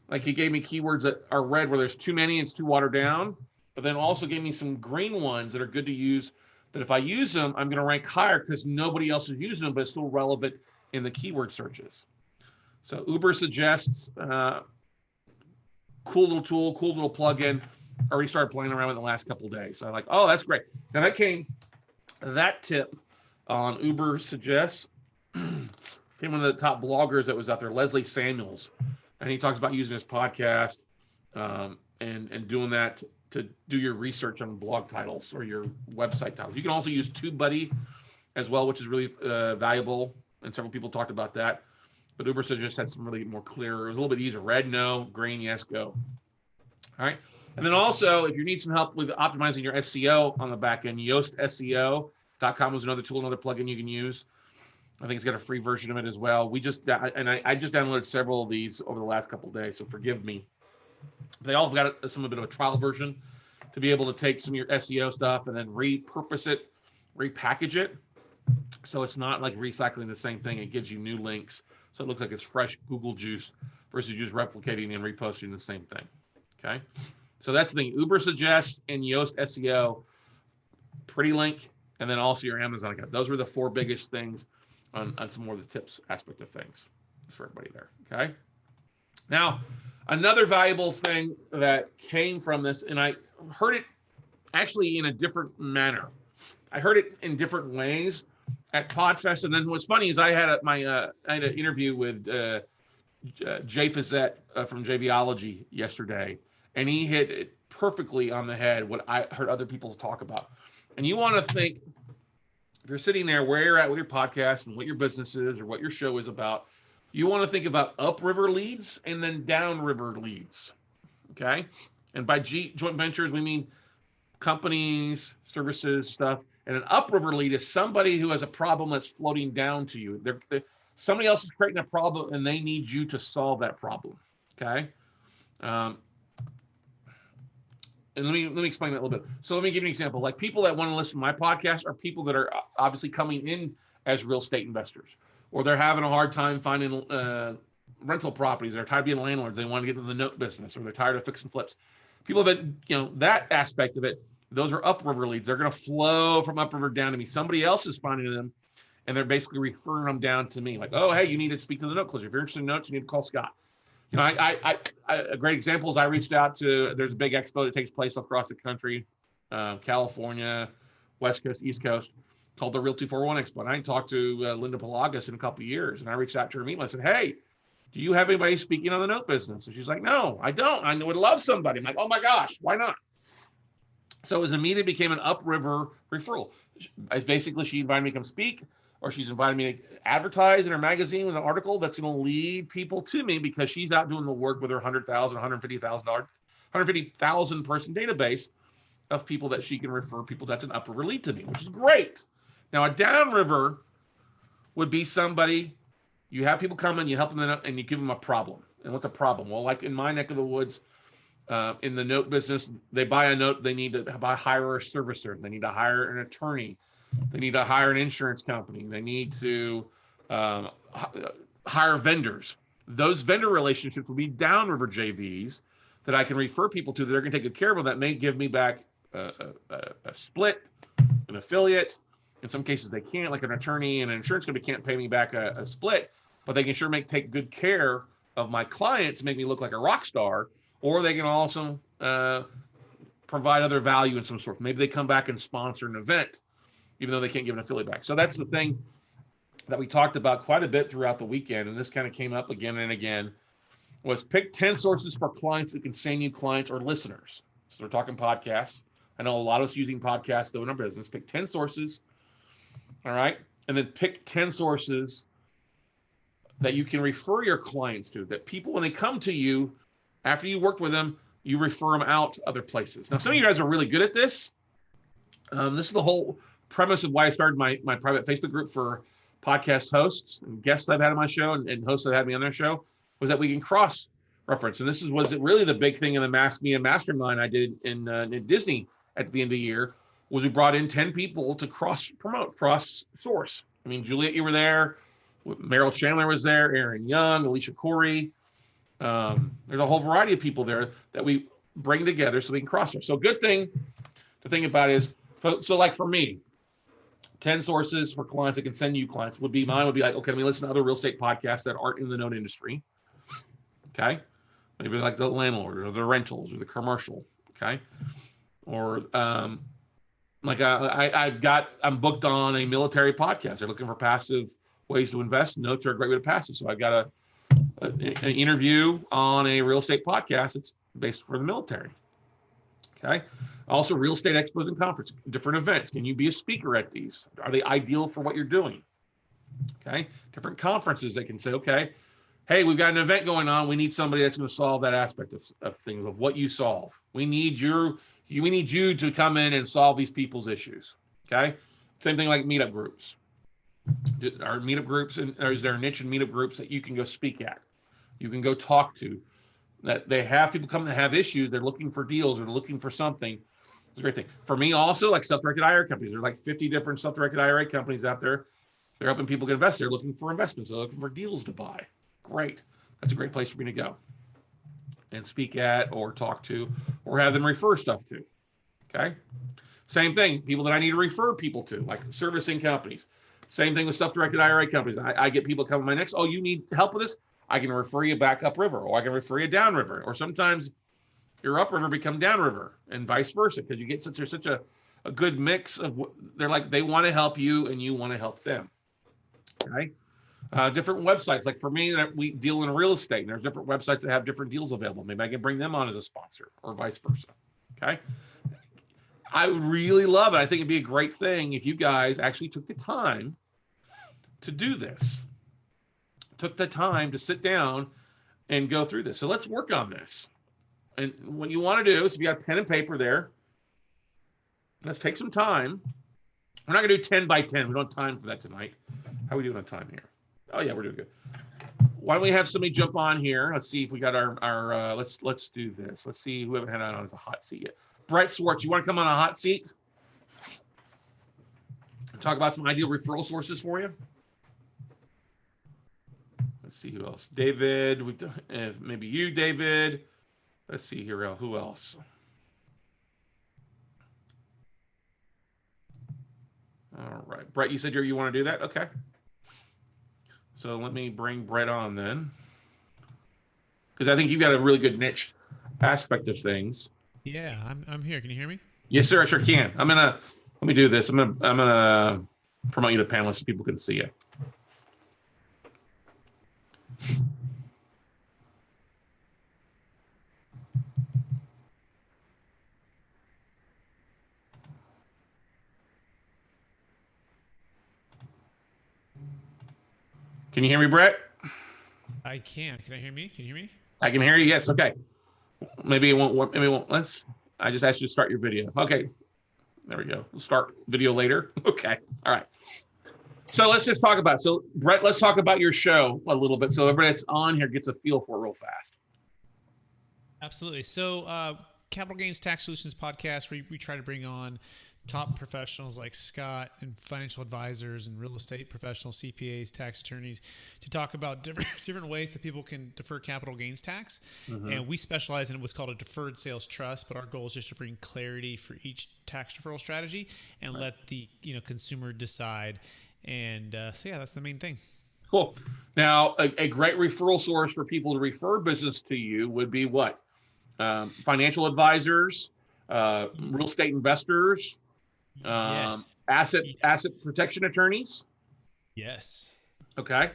Like he gave me keywords that are red where there's too many, it's too watered down, but then also gave me some green ones that are good to use, that if I use them, I'm going to rank higher because nobody else is using them, but it's still relevant in the keyword searches. So Uber suggests, cool little tool, cool little plugin. I already started playing around with it the last couple of days. So I'm like, oh, that's great. Now that tip on Uber suggests, came one of the top bloggers that was out there, Leslie Samuels. And he talks about using his podcast and doing that to do your research on blog titles or your website titles. You can also use TubeBuddy as well, which is really valuable. And several people talked about that. But Uber suggests had some really more clear. It was a little bit easier. Red, no. Green, yes, go. All right. And then also, if you need some help with optimizing your SEO on the back end, YostSEO.com was another tool, another plugin you can use. I think it's got a free version of it as well. I just downloaded several of these over the last couple of days, so forgive me. They all have got some bit of a trial version to be able to take some of your SEO stuff and then repurpose it, repackage it. So it's not like recycling the same thing. It gives you new links. So it looks like it's fresh Google juice versus just replicating and reposting the same thing. Okay. So that's the thing. Uber suggests and Yoast SEO, Pretty Link, and then also your Amazon account. Those were the four biggest things on some more of the tips aspect of things for everybody there. Okay. Now, another valuable thing that came from this, and I heard it actually in a different manner. I heard it in different ways at Podfest. And then what's funny is I had an interview with Jay Fizzette from JVology yesterday, and he hit it perfectly on the head what I heard other people talk about. And you want to think, if you're sitting there where you're at with your podcast and what your business is or what your show is about, you want to think about upriver leads and then downriver leads. Okay. And by joint ventures, we mean companies, services, stuff. And an upriver lead is somebody who has a problem that's floating down to you. Somebody else is creating a problem and they need you to solve that problem. Okay. And let me explain that a little bit. So let me give you an example. Like people that want to listen to my podcast are people that are obviously coming in as real estate investors, or they're having a hard time finding rental properties. They're tired of being landlords. They want to get into the note business, or they're tired of fixing flips. People that, that aspect of it, those are upriver leads. They're going to flow from upriver down to me. Somebody else is finding them, and they're basically referring them down to me. Like, oh, hey, you need to speak to the note closer. If you're interested in notes, you need to call Scott. A great example is I reached out to, there's a big expo that takes place across the country, California, West Coast, East Coast, called the Realty 401 Expo. And I talked to Linda Pelagas in a couple of years, and I reached out to her and I said, hey, do you have anybody speaking on the note business? And she's like, no, I don't. I would love somebody. I'm like, oh my gosh, why not? So it was immediately became an upriver referral. Basically, she invited me to come speak, or she's invited me to advertise in her magazine with an article that's going to lead people to me because she's out doing the work with her $100,000, $150,000 person database of people that she can refer people. That's an upriver lead to me, which is great. Now, a downriver would be somebody, you have people come in, you help them and you give them a problem. And what's a problem? Well, like in my neck of the woods, in the note business, they buy a note, they need to hire a servicer, they need to hire an attorney, they need to hire an insurance company, they need to hire vendors. Those vendor relationships will be downriver JVs that I can refer people to that are going to take good care of them, that may give me back a split, an affiliate. In some cases they can't, like an attorney and an insurance company can't pay me back a split, but they can sure take good care of my clients, make me look like a rock star. Or they can also provide other value in some sort. Maybe they come back and sponsor an event, even though they can't give an affiliate back. So that's the thing that we talked about quite a bit throughout the weekend, and this kind of came up again and again, was pick 10 sources for clients that can send you clients or listeners. So we're talking podcasts. I know a lot of us using podcasts though in our business. Pick 10 sources, all right? And then pick 10 sources that you can refer your clients to, that people, when they come to you, after you worked with them, you refer them out to other places. Now, some of you guys are really good at this. This is the whole premise of why I started my private Facebook group for podcast hosts and guests I've had on my show and hosts that have had me on their show, was that we can cross reference. And was it really the big thing in the Mass Media Mastermind I did in Disney at the end of the year, was we brought in 10 people to cross promote, cross source. I mean, Juliet, you were there. Meryl Chandler was there. Aaron Young, Alicia Corey. There's a whole variety of people there that we bring together so we can cross source. So good thing to think about is, so like for me, 10 sources for clients that can send you clients would be like, okay, let me listen to other real estate podcasts that aren't in the known industry. Okay. Maybe like the landlord or the rentals or the commercial. Okay. Or like I'm booked on a military podcast. They're looking for passive ways to invest. Notes are a great way to passive. So I've got an interview on a real estate podcast that's based for the military. Okay. Also, real estate expos and conference, different events. Can you be a speaker at these? Are they ideal for what you're doing? Okay. Different conferences, they can say, okay, hey, we've got an event going on. We need somebody that's going to solve that aspect of things, of what you solve. We need you to come in and solve these people's issues. Okay. Same thing like meetup groups. Are meetup groups, and is there a niche in meetup groups that you can go speak at? You can go talk to. That they have people come that have issues. They're looking for deals or looking for something. It's a great thing. For me also, like self-directed IRA companies. There's like 50 different self-directed IRA companies out there. They're helping people get invested. They're looking for investments. They're looking for deals to buy. Great. That's a great place for me to go and speak at or talk to or have them refer stuff to. Okay. Same thing. People that I need to refer people to, like servicing companies. Same thing with self-directed IRA companies. I get people coming to my next, oh, you need help with this? I can refer you back upriver, or I can refer you downriver, or sometimes your upriver become downriver and vice versa, because you get such a good mix of they're like, they want to help you and you want to help them. Okay. Different websites. Like for me, we deal in real estate, and there's different websites that have different deals available. Maybe I can bring them on as a sponsor or vice versa. Okay. I would really love it. I think it'd be a great thing if you guys actually took the time to do this, took the time to sit down and go through this. So let's work on this. And what you want to do is, if you got pen and paper there, let's take some time. We're not going to do 10 by 10. We don't have time for that tonight. How are we doing on time here? Oh yeah, we're doing good. Why don't we have somebody jump on here? Let's see if we got our let's do this. Let's see who we haven't had on as a hot seat yet. Brett Swartz, you want to come on a hot seat? Talk about some ideal referral sources for you. Let's see who else. David, we've done, maybe you, David. Let's see here. Who else? All right. Brett, you said you want to do that? Okay. So let me bring Brett on then, because I think you've got a really good niche aspect of things. Yeah, I'm here. Can you hear me? Yes, sir. I sure can. Let me do this. I'm gonna promote you to panelists so people can see you. Can you hear me, Brett? I can. Can I hear me? Can you hear me? I can hear you. Yes. Okay. Maybe it won't. Maybe it won't. I just asked you to start your video. Okay. There we go. We'll start video later. Okay. All right. So let's just talk about it. So Brett, let's talk about your show a little bit, so everybody that's on here gets a feel for it real fast. Absolutely. So Capital Gains Tax Solutions podcast, we try to bring on top professionals like Scott and financial advisors and real estate professionals, CPAs, tax attorneys, to talk about different ways that people can defer capital gains tax. Mm-hmm. And we specialize in what's called a deferred sales trust, but our goal is just to bring clarity for each tax deferral strategy and let the consumer decide. And so yeah, that's the main thing. Cool. Now, a great referral source for people to refer business to you would be what? Financial advisors, real estate investors, yes. asset protection attorneys. Yes. Okay.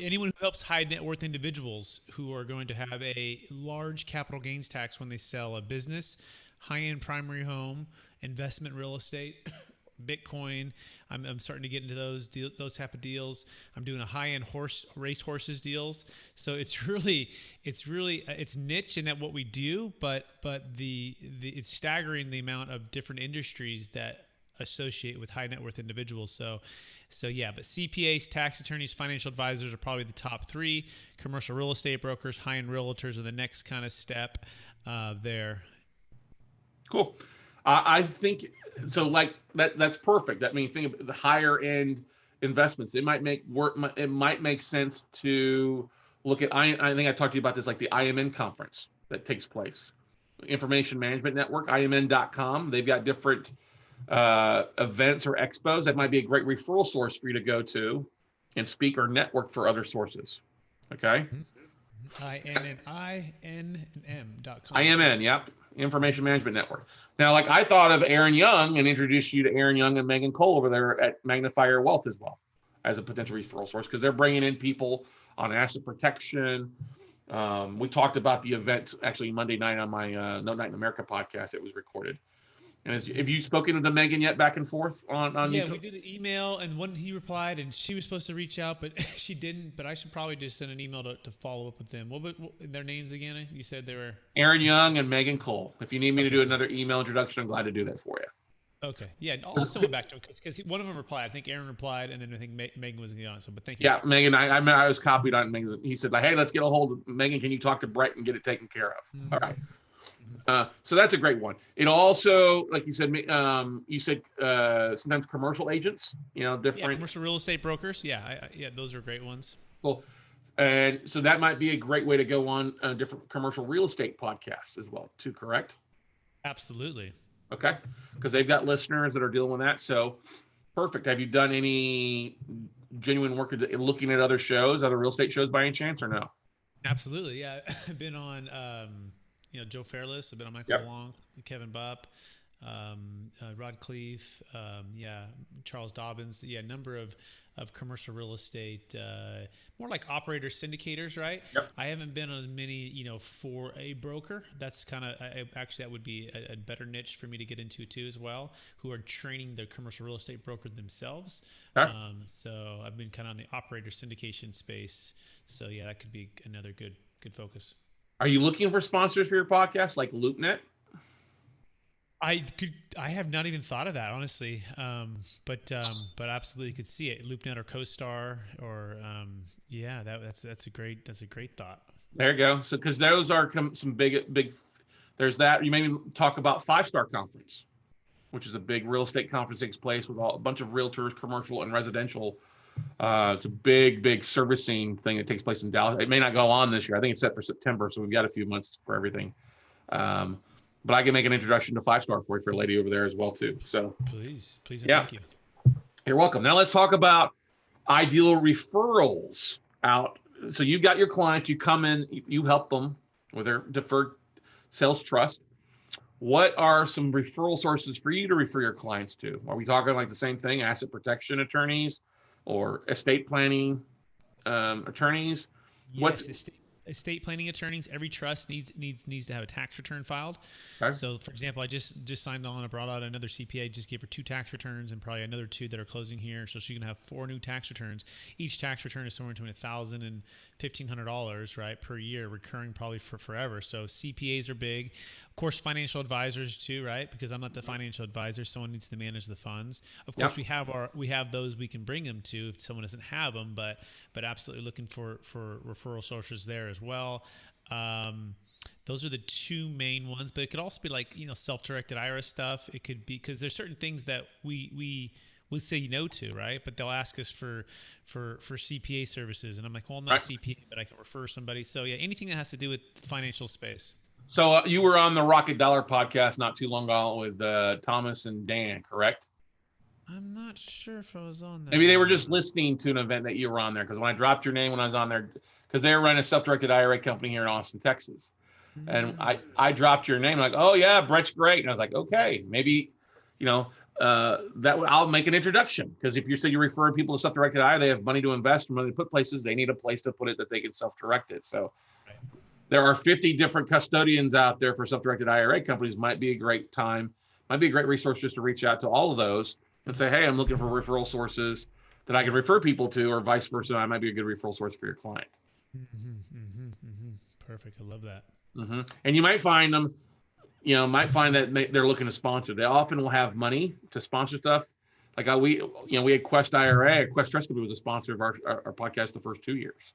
Anyone who helps high net worth individuals who are going to have a large capital gains tax when they sell a business, high-end primary home, investment real estate, Bitcoin. I'm starting to get into those type of deals. I'm doing a high-end race horses deals. So it's niche in that what we do, but it's staggering the amount of different industries that associate with high net worth individuals. So yeah, but CPAs, tax attorneys, financial advisors are probably the top three. Commercial real estate brokers, high-end realtors are the next kind of step there. Cool. I think so. Like that's perfect. That means think of the higher end investments. It might make work. It might make sense to look at. I think I talked to you about this, like the IMN conference that takes place, Information Management Network, IMN.com. They've got different events or expos that might be a great referral source for you to go to and speak or network for other sources. Okay. INNINM.com. IMN, yep. Information Management Network. Now, like I thought of Aaron Young and introduced you to Aaron Young and Megan Cole over there at Magnifier Wealth as well as a potential referral source, because they're bringing in people on asset protection. We talked about the event actually Monday night on my No Night in America podcast. It was recorded. And have you spoken to Megan yet back and forth on Yeah, YouTube? we did an email, and one he replied, and she was supposed to reach out, but she didn't. But I should probably just send an email to follow up with them. What their names again? You said they were Aaron Young and Megan Cole. If you need me to do another email introduction, I'm glad to do that for you. Okay. Yeah, I'll send one back to him because one of them replied. I think Aaron replied, and then I think Megan was going to get on it. So, but thank you. Yeah, Megan, I was copied on Megan. He said, hey, let's get a hold of Megan. Can you talk to Brett and get it taken care of? Mm-hmm. All right. So that's a great one. It also, like you said, sometimes commercial agents, different. Yeah, commercial real estate brokers. Yeah, yeah, those are great ones. Cool. And so that might be a great way to go on different commercial real estate podcasts as well, too, correct? Absolutely. Okay. Because they've got listeners that are dealing with that. So perfect. Have you done any genuine work looking at other shows, other real estate shows by any chance, or no? Absolutely. Yeah. I've been on, Joe Fairless. I've been on Michael Blanc, Kevin Bupp, Rod Cleef, Charles Dobbins. Yeah, a number of commercial real estate, more like operator syndicators, right? Yep. I haven't been on many, for a broker. That's kind of actually that would be a better niche for me to get into too as well, who are training the commercial real estate broker themselves. Okay. So I've been kind of on the operator syndication space. So yeah, that could be another good focus. Are you looking for sponsors for your podcast like LoopNet? I have not even thought of that, honestly. But absolutely could see it. LoopNet or CoStar or that's a great thought. There you go. So because those are some big. There's that. You maybe talk about 5-Star Conference, which is a big real estate conference that takes place with a bunch of realtors, commercial and residential. It's a big servicing thing that takes place in Dallas. It may not go on this year. I think it's set for September, so we've got a few months for everything. But I can make an introduction to 5-Star for you for a lady over there as well too. So please, yeah. Thank you. You're welcome. Now let's talk about ideal referrals out. So you've got your clients, you come in, you help them with their deferred sales trust. What are some referral sources for you to refer your clients to? Are we talking like the same thing, asset protection attorneys or estate planning attorneys? Yes, estate planning attorneys. Every trust needs to have a tax return filed. Okay. So, for example, I just signed on. I brought out another CPA. Just gave her 2 tax returns and probably another 2 that are closing here. So she's gonna have 4 new tax returns. Each tax return is somewhere between $1,000 and $1,500, right, per year, recurring probably for forever. So CPAs are big. Of course, financial advisors too, right? Because I'm not the financial advisor. Someone needs to manage the funds. Of course, we have those we can bring them to if someone doesn't have them, but absolutely looking for referral sources there as well. Those are the 2 main ones, but it could also be like, self-directed IRA stuff. It could be because there's certain things that we say no to, right? But they'll ask us for CPA services, and I'm like, well, I'm not CPA, but I can refer somebody. So yeah, anything that has to do with the financial space. So you were on the Rocket Dollar podcast not too long ago with Thomas and Dan, correct? I'm not sure if I was on that. Maybe they were just listening to an event that you were on there, because when I dropped your name when I was on there, because they were running a self-directed IRA company here in Austin, Texas. And I dropped your name like, oh yeah, Brett's great. And I was like, okay, maybe, I'll make an introduction, because if you say you're referring people to self-directed IRA, they have money to invest, money to put places, they need a place to put it that they can self-direct it. So there are 50 different custodians out there for self-directed IRA companies. Might be a great resource just to reach out to all of those and say, hey, I'm looking for referral sources that I can refer people to, or vice versa. I might be a good referral source for your client. Perfect. I love that. And you might find them might find that they're looking to sponsor. They often will have money to sponsor stuff. Like we had Quest IRA. Quest Trust Company was a sponsor of our podcast the first 2 years.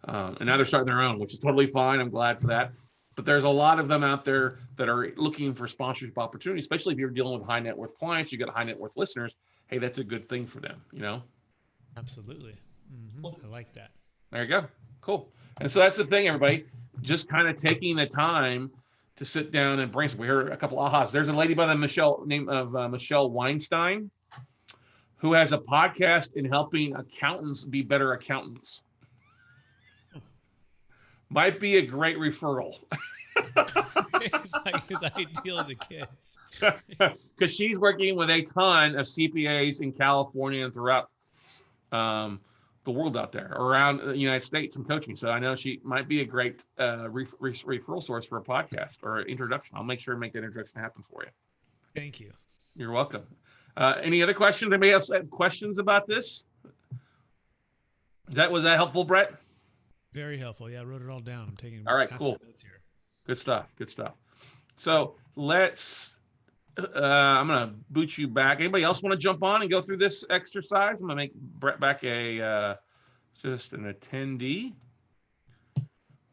And now they're starting their own, which is totally fine. I'm glad for that. But there's a lot of them out there that are looking for sponsorship opportunities, especially if you're dealing with high net worth clients, you got high net worth listeners. Hey, that's a good thing for them, Absolutely. Mm-hmm. I like that. There you go. Cool. And so that's the thing, everybody. Just kind of taking the time to sit down and brainstorm. We heard a couple ahas. There's a lady by the name of Michelle Weinstein, who has a podcast in helping accountants be better accountants. Might be a great referral. It's like his ideal as a kid. Because she's working with a ton of CPAs in California and throughout the world out there, around the United States, and coaching. So I know she might be a great referral source for a podcast or an introduction. I'll make sure to make that introduction happen for you. Thank you. You're welcome. Any other questions? Anybody else have questions about this? Was that helpful, Brett? Very helpful. Yeah, I wrote it all down. I'm taking all right, cool. Notes here. Good stuff. So let's, I'm going to boot you back. Anybody else want to jump on and go through this exercise? I'm going to make Brett back just an attendee.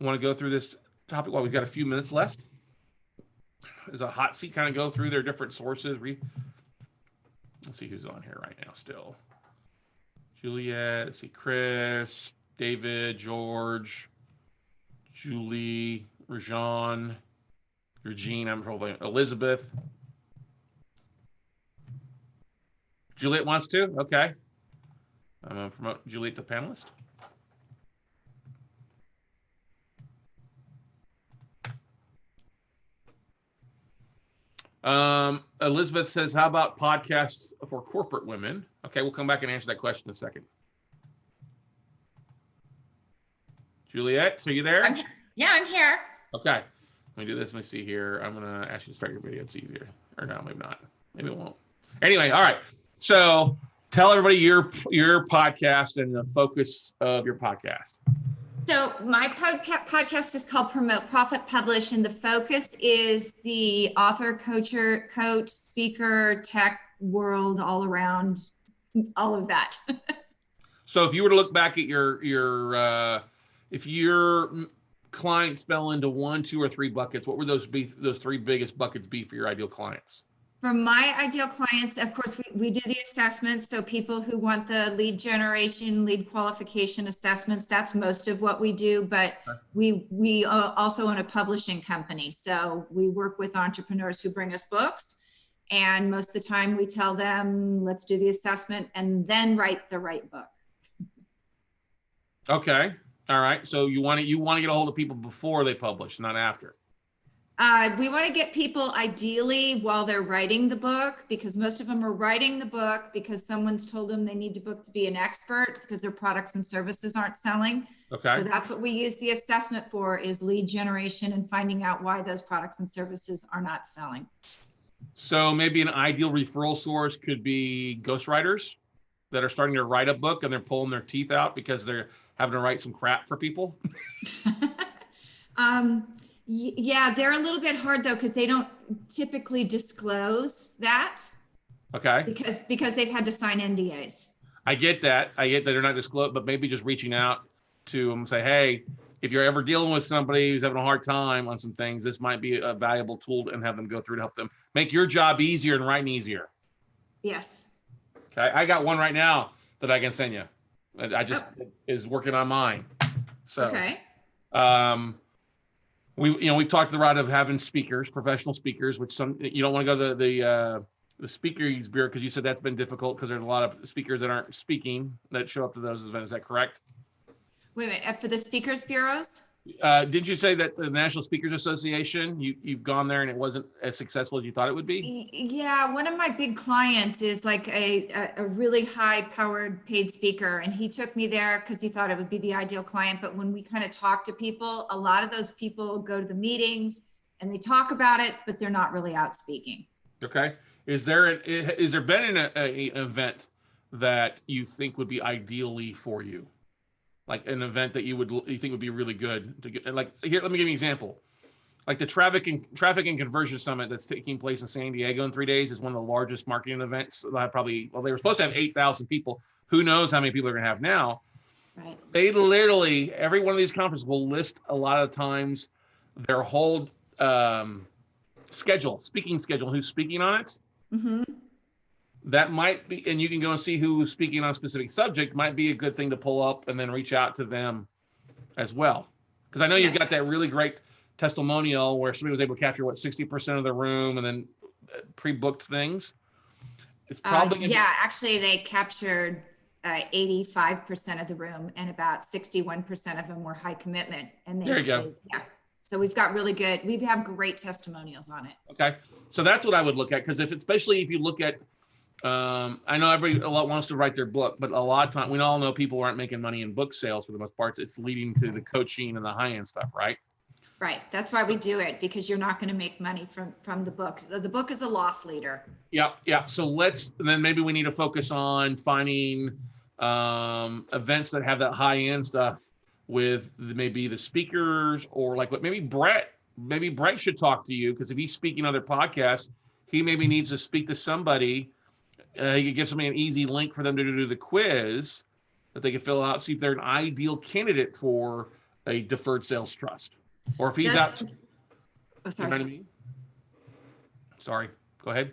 Want to go through this topic while we've got a few minutes left? Is a hot seat, kind of go through their different sources. Let's see who's on here right now still. Juliet, let's see, Chris, David, George, Julie, Rajan, Regine, I'm probably Elizabeth. Juliet wants to? Okay. I'm going to promote Juliet to panelist. Elizabeth says, how about podcasts for corporate women? Okay, we'll come back and answer that question in a second. Juliet, so you there? I'm here. Okay. Let me do this. Let me see here. I'm going to ask you to start your video. It's easier. Or no, maybe not. Maybe it won't. Anyway, all right. So tell everybody your podcast and the focus of your podcast. So my podcast is called Promote, Profit, Publish, and the focus is the author, coach, speaker, tech world, all around, all of that. So if you were to look back at if your clients fell into 1, 2, or 3 buckets, what would those 3 biggest buckets be for your ideal clients? For my ideal clients, of course, we do the assessments. So people who want the lead generation, lead qualification assessments, that's most of what we do. But we also own a publishing company. So we work with entrepreneurs who bring us books. And most of the time we tell them, let's do the assessment and then write the right book. Okay. All right. So you want to get a hold of people before they publish, not after. We want to get people ideally while they're writing the book, because most of them are writing the book because someone's told them they need the book to be an expert because their products and services aren't selling. Okay. So that's what we use the assessment for, is lead generation and finding out why those products and services are not selling. So maybe an ideal referral source could be ghostwriters that are starting to write a book and they're pulling their teeth out because they're having to write some crap for people. Yeah, they're a little bit hard though, because they don't typically disclose that. Okay. Because they've had to sign NDAs. I get that they're not disclosed, but maybe just reaching out to them and say, hey, if you're ever dealing with somebody who's having a hard time on some things, this might be a valuable tool and have them go through to help them make your job easier and writing easier. Yes. Okay. I got one right now that I can send you. I just is working on mine. So, okay. We've talked the route of having speakers, professional speakers, which you don't want to go to the speakers bureau because you said that's been difficult because there's a lot of speakers that aren't speaking that show up to those events. Is that correct? Wait a minute, for the speakers bureaus? Did you say that the National Speakers Association, you've gone there and it wasn't as successful as you thought it would be? Yeah, one of my big clients is like a really high-powered paid speaker, and he took me there because he thought it would be the ideal client. But when we kind of talk to people, a lot of those people go to the meetings and they talk about it, but they're not really out speaking. Okay. Is there been an event that you think would be ideally for you? Like an event that you think would be really good to get? Like here, let me give you an example. like the traffic and conversion summit that's taking place in San Diego in 3 days is one of the largest marketing events. They were supposed to have 8,000 people. Who knows how many people they're going to have now? Right. They literally, every one of these conferences will list a lot of times their whole speaking schedule, who's speaking on it. Mm-hmm. That might be, and you can go and see who's speaking on a specific subject, might be a good thing to pull up and then reach out to them as well. Because I know you've got that really great testimonial where somebody was able to capture 60% of the room and then pre-booked things. It's probably actually they captured 85% of the room, and about 61% of them were high commitment. And there you go. So we have great testimonials on it. Okay, so that's what I would look at, because especially if you look at, I know everybody a lot wants to write their book, but a lot of time we all know people aren't making money in book sales for the most part. It's leading to the coaching and the high end stuff, right? Right. That's why we do it, because you're not going to make money from the book. The book is a loss leader. Yeah. So then maybe we need to focus on finding events that have that high end stuff with maybe the speakers, or like maybe Brett should talk to you, because if he's speaking on other podcasts, he maybe needs to speak to somebody. He could give somebody an easy link for them to do the quiz that they can fill out, see if they're an ideal candidate for a deferred sales trust. Or if he's out. Oh, sorry. You know what I mean? Sorry, go ahead.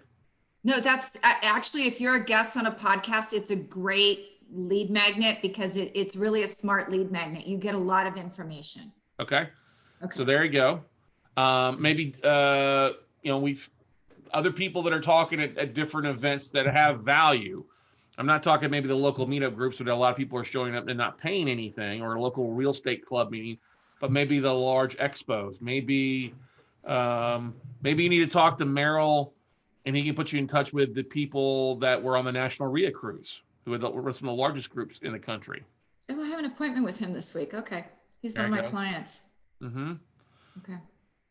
No, that's actually, if you're a guest on a podcast, it's a great lead magnet, because it's really a smart lead magnet. You get a lot of information. Okay. So there you go. Maybe, we've other people that are talking at different events that have value. I'm not talking maybe the local meetup groups where a lot of people are showing up and not paying anything, or a local real estate club meeting, but maybe the large expos. Maybe you need to talk to Merrill, and he can put you in touch with the people that were on the National RIA cruise, who were some of the largest groups in the country. Oh, I have an appointment with him this week. Okay. He's one of my clients. Mm-hmm. Okay.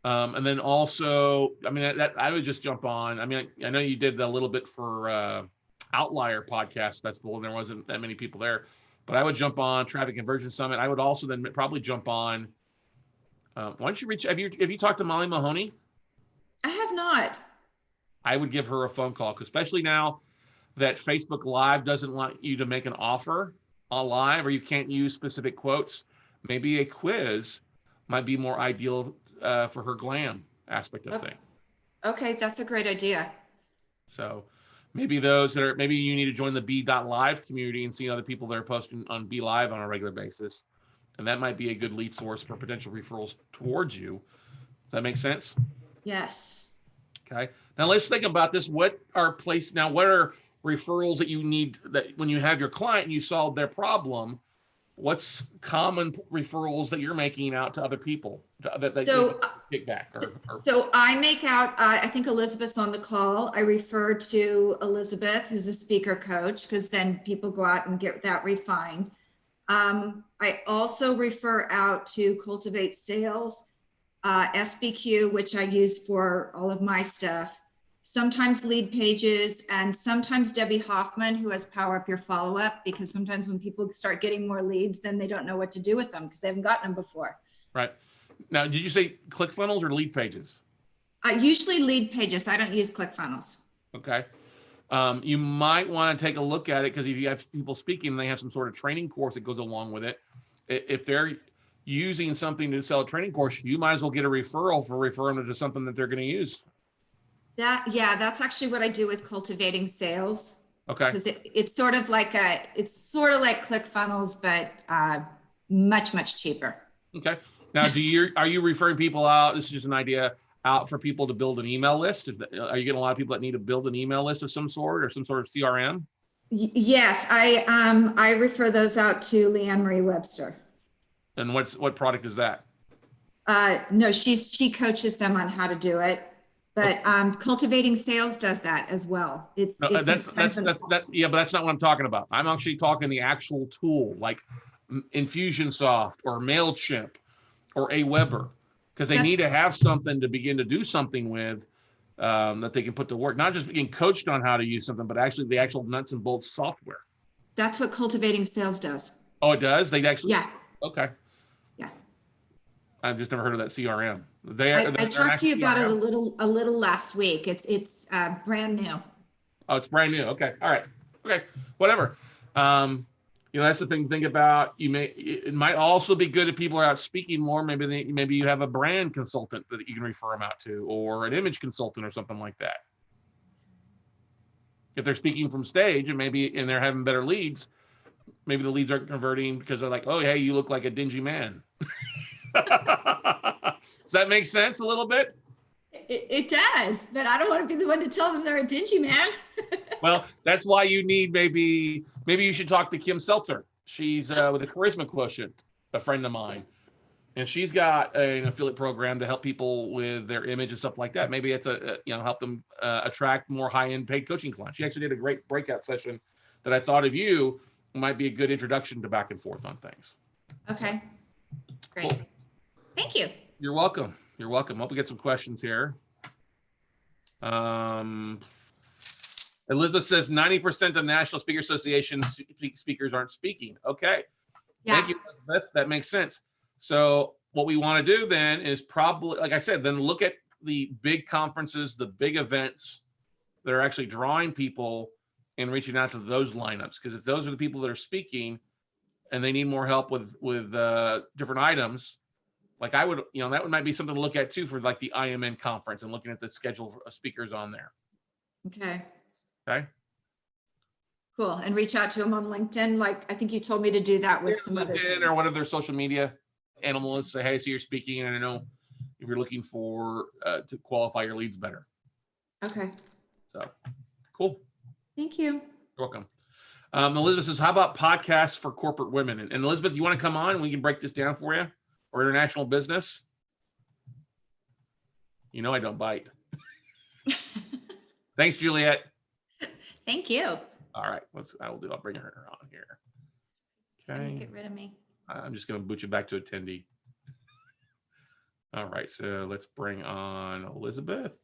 And then also, that I would just jump on. I know you did a little bit for Outlier Podcast Festival, and there wasn't that many people there, but I would jump on Traffic Conversion Summit. I would also then probably jump on. Why don't you have you talked to Molly Mahoney? I have not. I would give her a phone call, especially now that Facebook Live doesn't want you to make an offer on live, or you can't use specific quotes. Maybe a quiz might be more ideal for her glam aspect of thing. Okay, that's a great idea. So maybe maybe you need to join the B.Live community and see other people that are posting on B Live on a regular basis. And that might be a good lead source for potential referrals towards you. Does that make sense? Yes. Okay. Now let's think about this. What are referrals that you need, that when you have your client and you solve their problem, what's common referrals that you're making out to other people that you kick back? So I make out, I think Elizabeth's on the call. I refer to Elizabeth, who's a speaker coach, because then people go out and get that refined. I also refer out to Cultivate Sales, SBQ, which I use for all of my stuff, sometimes Lead Pages, and sometimes Debbie Hoffman, who has Power Up Your Follow-Up, because sometimes when people start getting more leads, then they don't know what to do with them because they haven't gotten them before. Right. Now, did you say ClickFunnels or Lead Pages? Usually Lead Pages. I don't use ClickFunnels. Okay. You might want to take a look at it, because if you have people speaking and they have some sort of training course that goes along with it, if they're using something to sell a training course, you might as well get a referral for referring them to something that they're going to use. That's actually what I do with Cultivating Sales. Okay. Because it's sort of like ClickFunnels, but much cheaper. Okay. Now, are you referring people out? This is just an idea, out for people to build an email list. Are you getting a lot of people that need to build an email list of some sort, or some sort of CRM? Yes, I refer those out to Leanne Marie Webster. And what product is that? No, she coaches them on how to do it. But Cultivating Sales does that as well. But that's not what I'm talking about. I'm actually talking the actual tool, like Infusionsoft or MailChimp or Aweber, because they need to have something to begin to do something with, that they can put to work. Not just being coached on how to use something, but actually the actual nuts and bolts software. That's what Cultivating Sales does. Oh, it does? They actually? Yeah. Okay. Yeah. I've just never heard of that CRM. I talked to you about it a little last week. It's brand new. Oh, it's brand new. Okay. All right. Okay. Whatever. That's the thing to think about. It might also be good if people are out speaking more. Maybe you have a brand consultant that you can refer them out to, or an image consultant or something like that. If they're speaking from stage and they're having better leads, maybe the leads aren't converting because they're like, oh, hey, you look like a dingy man. Does that make sense a little bit? It does, but I don't want to be the one to tell them they're a dingy man. Well, that's why you need maybe you should talk to Kim Seltzer. She's with a Charisma Quotient, a friend of mine, and she's got an affiliate program to help people with their image and stuff like that. Maybe it's help them attract more high-end paid coaching clients. She actually did a great breakout session that I thought of you might be a good introduction to back and forth on things. Okay, great. Cool. Thank you. You're welcome. You're welcome. Hope we get some questions here. Elizabeth says 90% of National Speaker Association speakers aren't speaking. Okay. Yeah. Thank you, Elizabeth. That makes sense. So what we want to do then is probably, like I said, then look at the big conferences, the big events that are actually drawing people and reaching out to those lineups. Because if those are the people that are speaking and they need more help with different items, like I would, that might be something to look at too for like the IMN conference and looking at the schedule of speakers on there. Okay. Okay. Cool. And reach out to them on LinkedIn. Like I think you told me to do that with some other things. Or one of their social media analysts. Say, hey, so you're speaking, and I know if you're looking for to qualify your leads better. Okay. So cool. Thank you. You're welcome. Elizabeth says, how about podcasts for corporate women? And Elizabeth, you want to come on and we can break this down for you? Or international business? I don't bite. Thanks, Juliet. Thank you. All right, I'll bring her on here. Okay. Get rid of me. I'm just going to boot you back to attendee. All right, so let's bring on Elizabeth.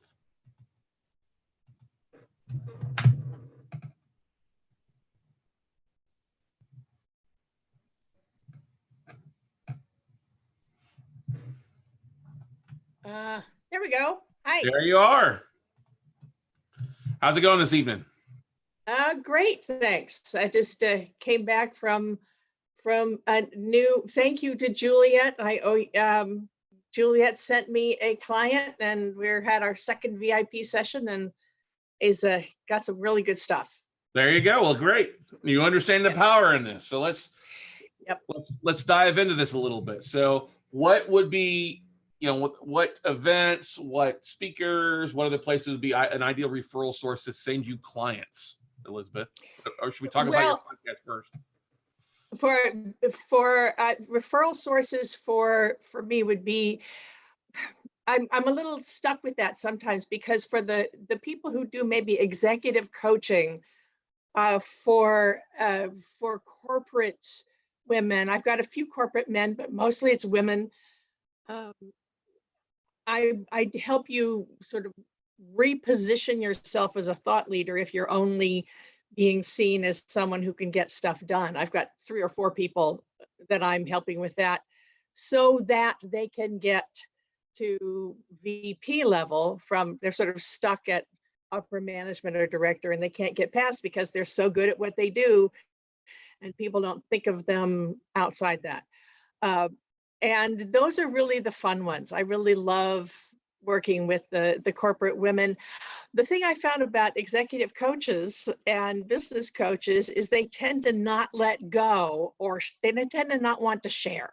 There we go. Hi. There you are. How's it going this evening? Great, thanks. I just came back from a new. Thank you to Juliet. Juliet sent me a client, and we had our second VIP session, and is got some really good stuff. There you go. Well, great. You understand the power in this. So let's dive into this a little bit. So what would be, what events, what speakers, what other places would be an ideal referral source to send you clients, Elizabeth? Or should we talk about your podcast first? For referral sources for me would be, I'm a little stuck with that sometimes, because for the people who do maybe executive coaching for corporate women, I've got a few corporate men, but mostly it's women. I help you sort of reposition yourself as a thought leader if you're only being seen as someone who can get stuff done. I've got 3 or 4 people that I'm helping with that, so that they can get to VP level they're sort of stuck at upper management or director, and they can't get past because they're so good at what they do and people don't think of them outside that. And those are really the fun ones. I really love working with the corporate women. The thing I found about executive coaches and business coaches is they tend to not let go, or they tend to not want to share.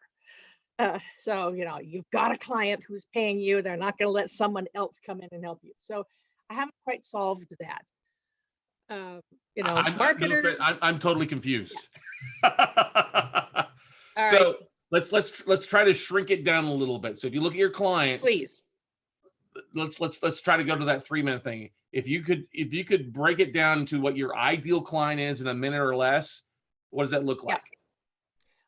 So, you've got a client who's paying you, they're not going to let someone else come in and help you. So I haven't quite solved that. Marketers. I'm totally confused. All so right. let's try to shrink it down a little bit. So if you look at your clients, please. Let's try to go to that 3-minute thing. If you could break it down to what your ideal client is in a minute or less, what does that look like? Yeah.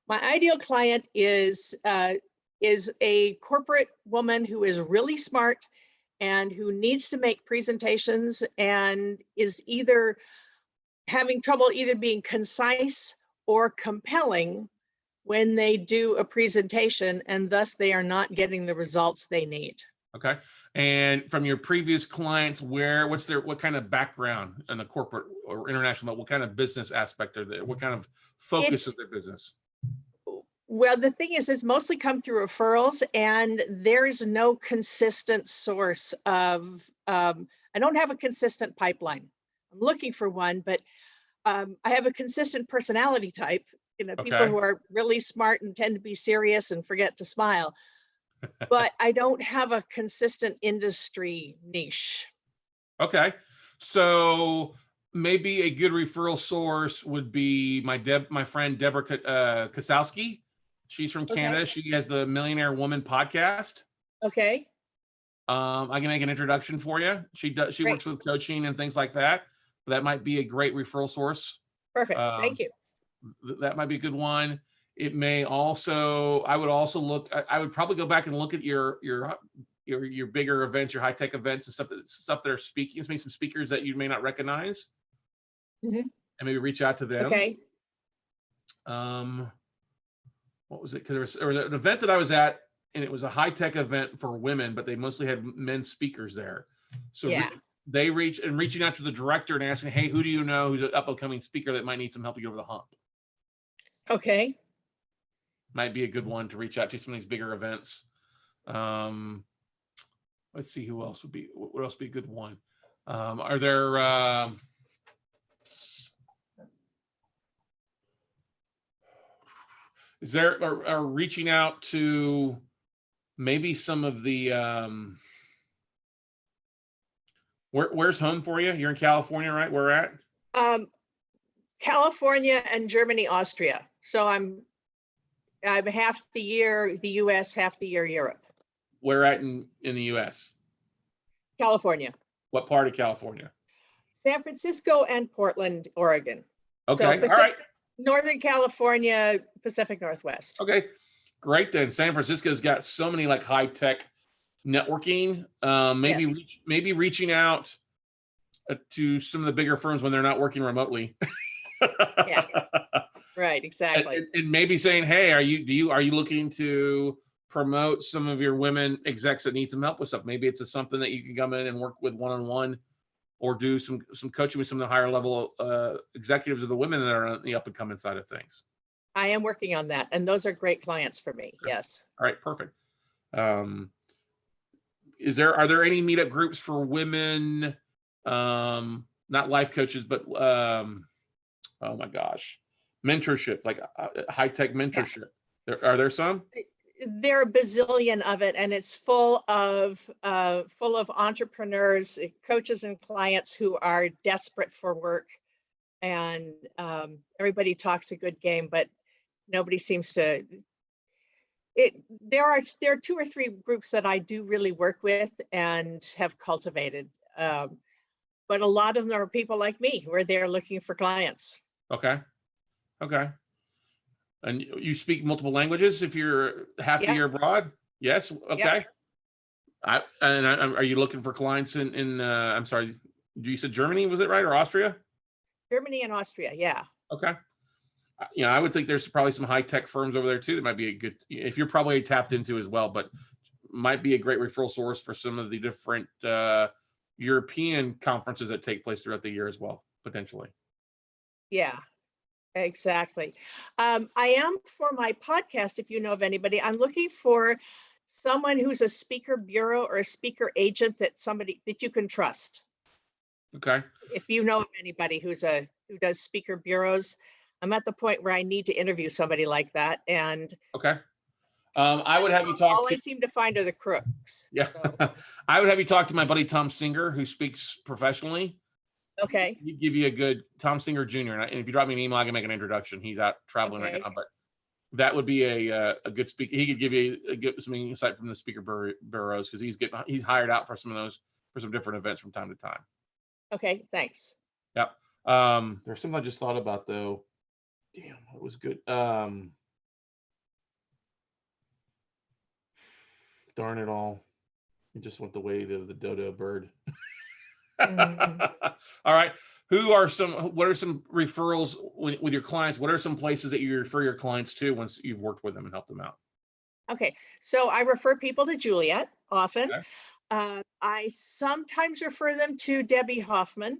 My ideal client is a corporate woman who is really smart and who needs to make presentations and is either having trouble either being concise or compelling when they do a presentation, and thus they are not getting the results they need. Okay. And from your previous clients, what kind of background in the corporate or international, what kind of business aspect are there? What kind of focus of their business? Well, the thing is, it's mostly come through referrals, and there's no consistent source of, I don't have a consistent pipeline. I'm looking for one, but I have a consistent personality type, people who are really smart and tend to be serious and forget to smile. But I don't have a consistent industry niche. Okay. So maybe a good referral source would be my friend Deborah Kasowski. She's from Canada. She has the Millionaire Woman podcast. Okay. I can make an introduction for you. She works with coaching and things like that. But that might be a great referral source. Perfect. Thank you. That might be a good one. It may also, I would probably go back and look at your bigger events, your high tech events and stuff that are speaking. Maybe some speakers that you may not recognize, and maybe reach out to them. Okay. What was it? Because there was an event that I was at, and it was a high tech event for women, but they mostly had men speakers there. So reaching out to the director and asking, hey, who do you know who's an up and coming speaker that might need some help to get over the hump? Okay. Might be a good one to reach out to some of these bigger events. Let's see what else would be a good one. Are there reaching out to maybe some of the where's home for you? You're in California, right? Where we're at? California and Germany, Austria. So I'm half the year the US, half the year Europe. Where at in the US? California. What part of California? San Francisco and Portland, Oregon. Okay. So all right. Northern California, Pacific Northwest. Okay. Great then. San Francisco's got so many like high tech networking. Maybe reaching out to some of the bigger firms when they're not working remotely. Yeah. Right, exactly. And maybe saying, hey, are you looking to promote some of your women execs that need some help with stuff? Maybe it's something that you can come in and work with one-on-one, or do some coaching with some of the higher level executives of the women that are on the up and coming side of things. I am working on that, and those are great clients for me. Okay. Yes. All right, perfect. Are there any meetup groups for women, not life coaches, but oh my gosh, mentorship, like high tech mentorship? Yeah. Are there some? There are a bazillion of it, and it's full of entrepreneurs, coaches, and clients who are desperate for work. And everybody talks a good game, but nobody seems to. There are 2 or 3 groups that I do really work with and have cultivated, but a lot of them are people like me who are there looking for clients. Okay. And you speak multiple languages if you're half the year abroad? Yes. Okay. Yep. Are you looking for clients in I'm sorry, you said Germany, was it right, or Austria? Germany and Austria, yeah. Okay. I would think there's probably some high tech firms over there too that might be a good, if you're probably tapped into as well, but might be a great referral source for some of the different European conferences that take place throughout the year as well, potentially. Yeah. Exactly. I am, for my podcast, if you know of anybody, I'm looking for someone who's a speaker bureau or a speaker agent that you can trust. Okay. If you know of anybody who does speaker bureaus, I'm at the point where I need to interview somebody like that. And okay. I would have you talk all I seem to find are the crooks. Yeah. So. I would have you talk to my buddy Tom Singer, who speaks professionally. Okay. He'd give you a good Tom Singer Jr. And if you drop me an email, I can make an introduction. He's out traveling right now, but that would be a good speaker. He could give you some insight from the speaker bureaus, because he's hired out for some of those, for some different events from time to time. Okay, thanks. Yep. There's something I just thought about though. Damn, it was good. Darn it all. It just went the way of the dodo bird. All right. What are some referrals with your clients? What are some places that you refer your clients to once you've worked with them and helped them out? Okay, so I refer people to Juliet often. Okay. I sometimes refer them to Debbie Hoffman.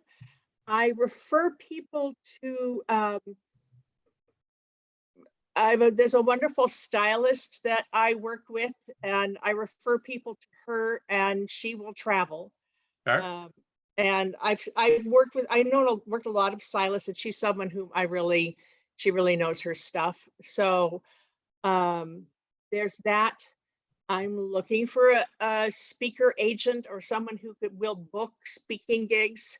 I refer people to, there's a wonderful stylist that I work with, and I refer people to her, and she will travel. Okay. And I've worked a lot of stylists, and she's someone whom she really knows her stuff. So there's that. I'm looking for a speaker agent or someone who will book speaking gigs,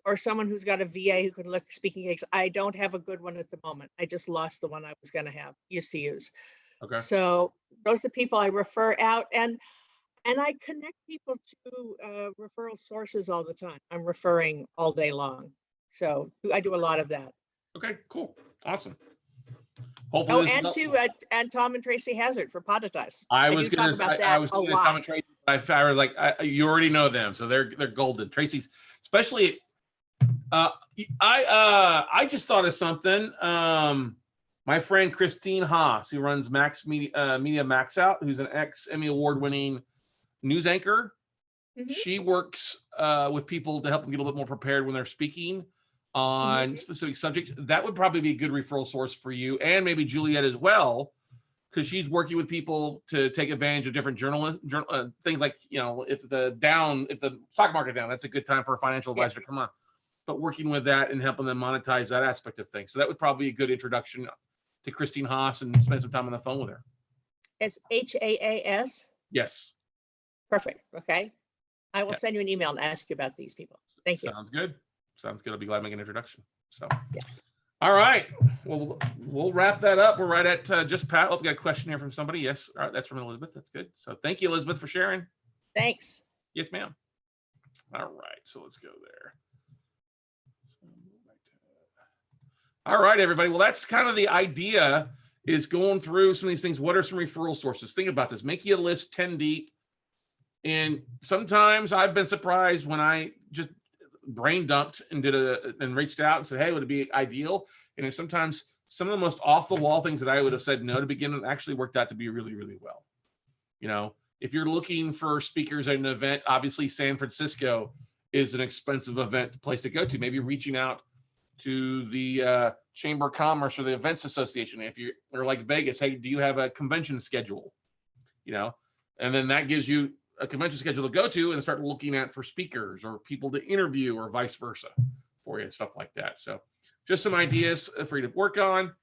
or someone who's got a VA who can look speaking gigs. I don't have a good one at the moment. I just lost the one I was going to used to use. Okay. So those are the people I refer out, and I connect people to referral sources all the time. I'm referring all day long. So I do a lot of that. Okay, cool. Awesome. Hopefully this is And helpful. and Tom and Tracy Hazard for Podfest. I was do gonna talk about I that was a thinking of lot. Tom and Tracy, but I was like, you already know them, so they're golden. Tracy's, especially. I just thought of something. My friend Christine Haas, who runs Media Max Out, who's an ex-Emmy award-winning news anchor. Mhm. She works with people to help them get a little bit more prepared when they're speaking on specific subjects. That would probably be a good referral source for you, and maybe Juliet as well, because she's working with people to take advantage of different things like, if the stock market down, that's a good time for a financial advisor to come on. But working with that and helping them monetize that aspect of things. So that would probably be a good introduction to Christine Haas and spend some time on the phone with her. It's HAAS. Yes. Perfect. Okay. I will Yeah. send you an email and ask you about these people. Thank you. Sounds good. Sounds good. I'll be glad to make an introduction. So, Yeah. All right. Well, we'll wrap that up. We're right at just Pat. Oh, we got a question here from somebody. Yes. All right. That's from Elizabeth. That's good. So thank you, Elizabeth, for sharing. Thanks. Yes, ma'am. All right. So let's go there. All right, everybody. Well, that's kind of the idea, is going through some of these things. What are some referral sources? Think about this. Make you a list 10 deep. And sometimes I've been surprised when I just brain dumped and reached out and said, hey, would it be ideal? And sometimes some of the most off the wall things that I would have said no to begin with actually worked out to be really, really well. If you're looking for speakers at an event, obviously San Francisco is an expensive event place to go to. Maybe reaching out to the Chamber of Commerce or the Events Association. If you're like Vegas, hey, do you have a convention schedule? And then that gives you a convention schedule to go to and start looking at for speakers or people to interview or vice versa for you and stuff like that. So just some ideas for you to work on.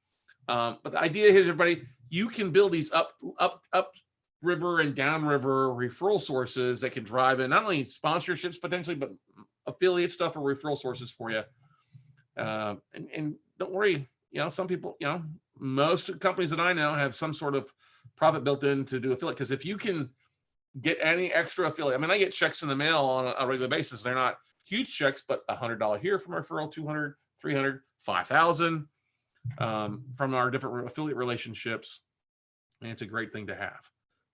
But the idea is, everybody, you can build these up river and downriver referral sources that can drive in not only sponsorships potentially, but affiliate stuff or referral sources for you. And don't worry, some people, most companies that I know have some sort of profit built in to do affiliate. Because if you can get any extra affiliate, I get checks in the mail on a regular basis. They're not huge checks, but $100 here from referral, 200, 300, 5,000 from our different affiliate relationships. And it's a great thing to have.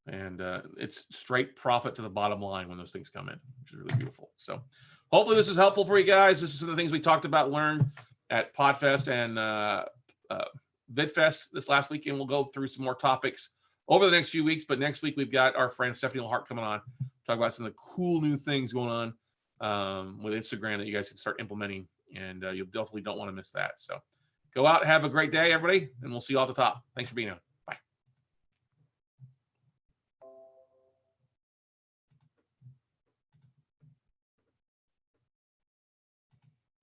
And it's straight profit to the bottom line when those things come in, which is really beautiful. So hopefully this is helpful for you guys. This is some of the things we talked about, learned at Podfest and Vidfest this last weekend. We'll go through some more topics over the next few weeks, but next week we've got our friend Stephanie Hart coming on, talk about some of the cool new things going on with Instagram that you guys can start implementing, and you definitely don't want to miss that. So go out, have a great day, everybody, and we'll see you all at the top. Thanks for being here.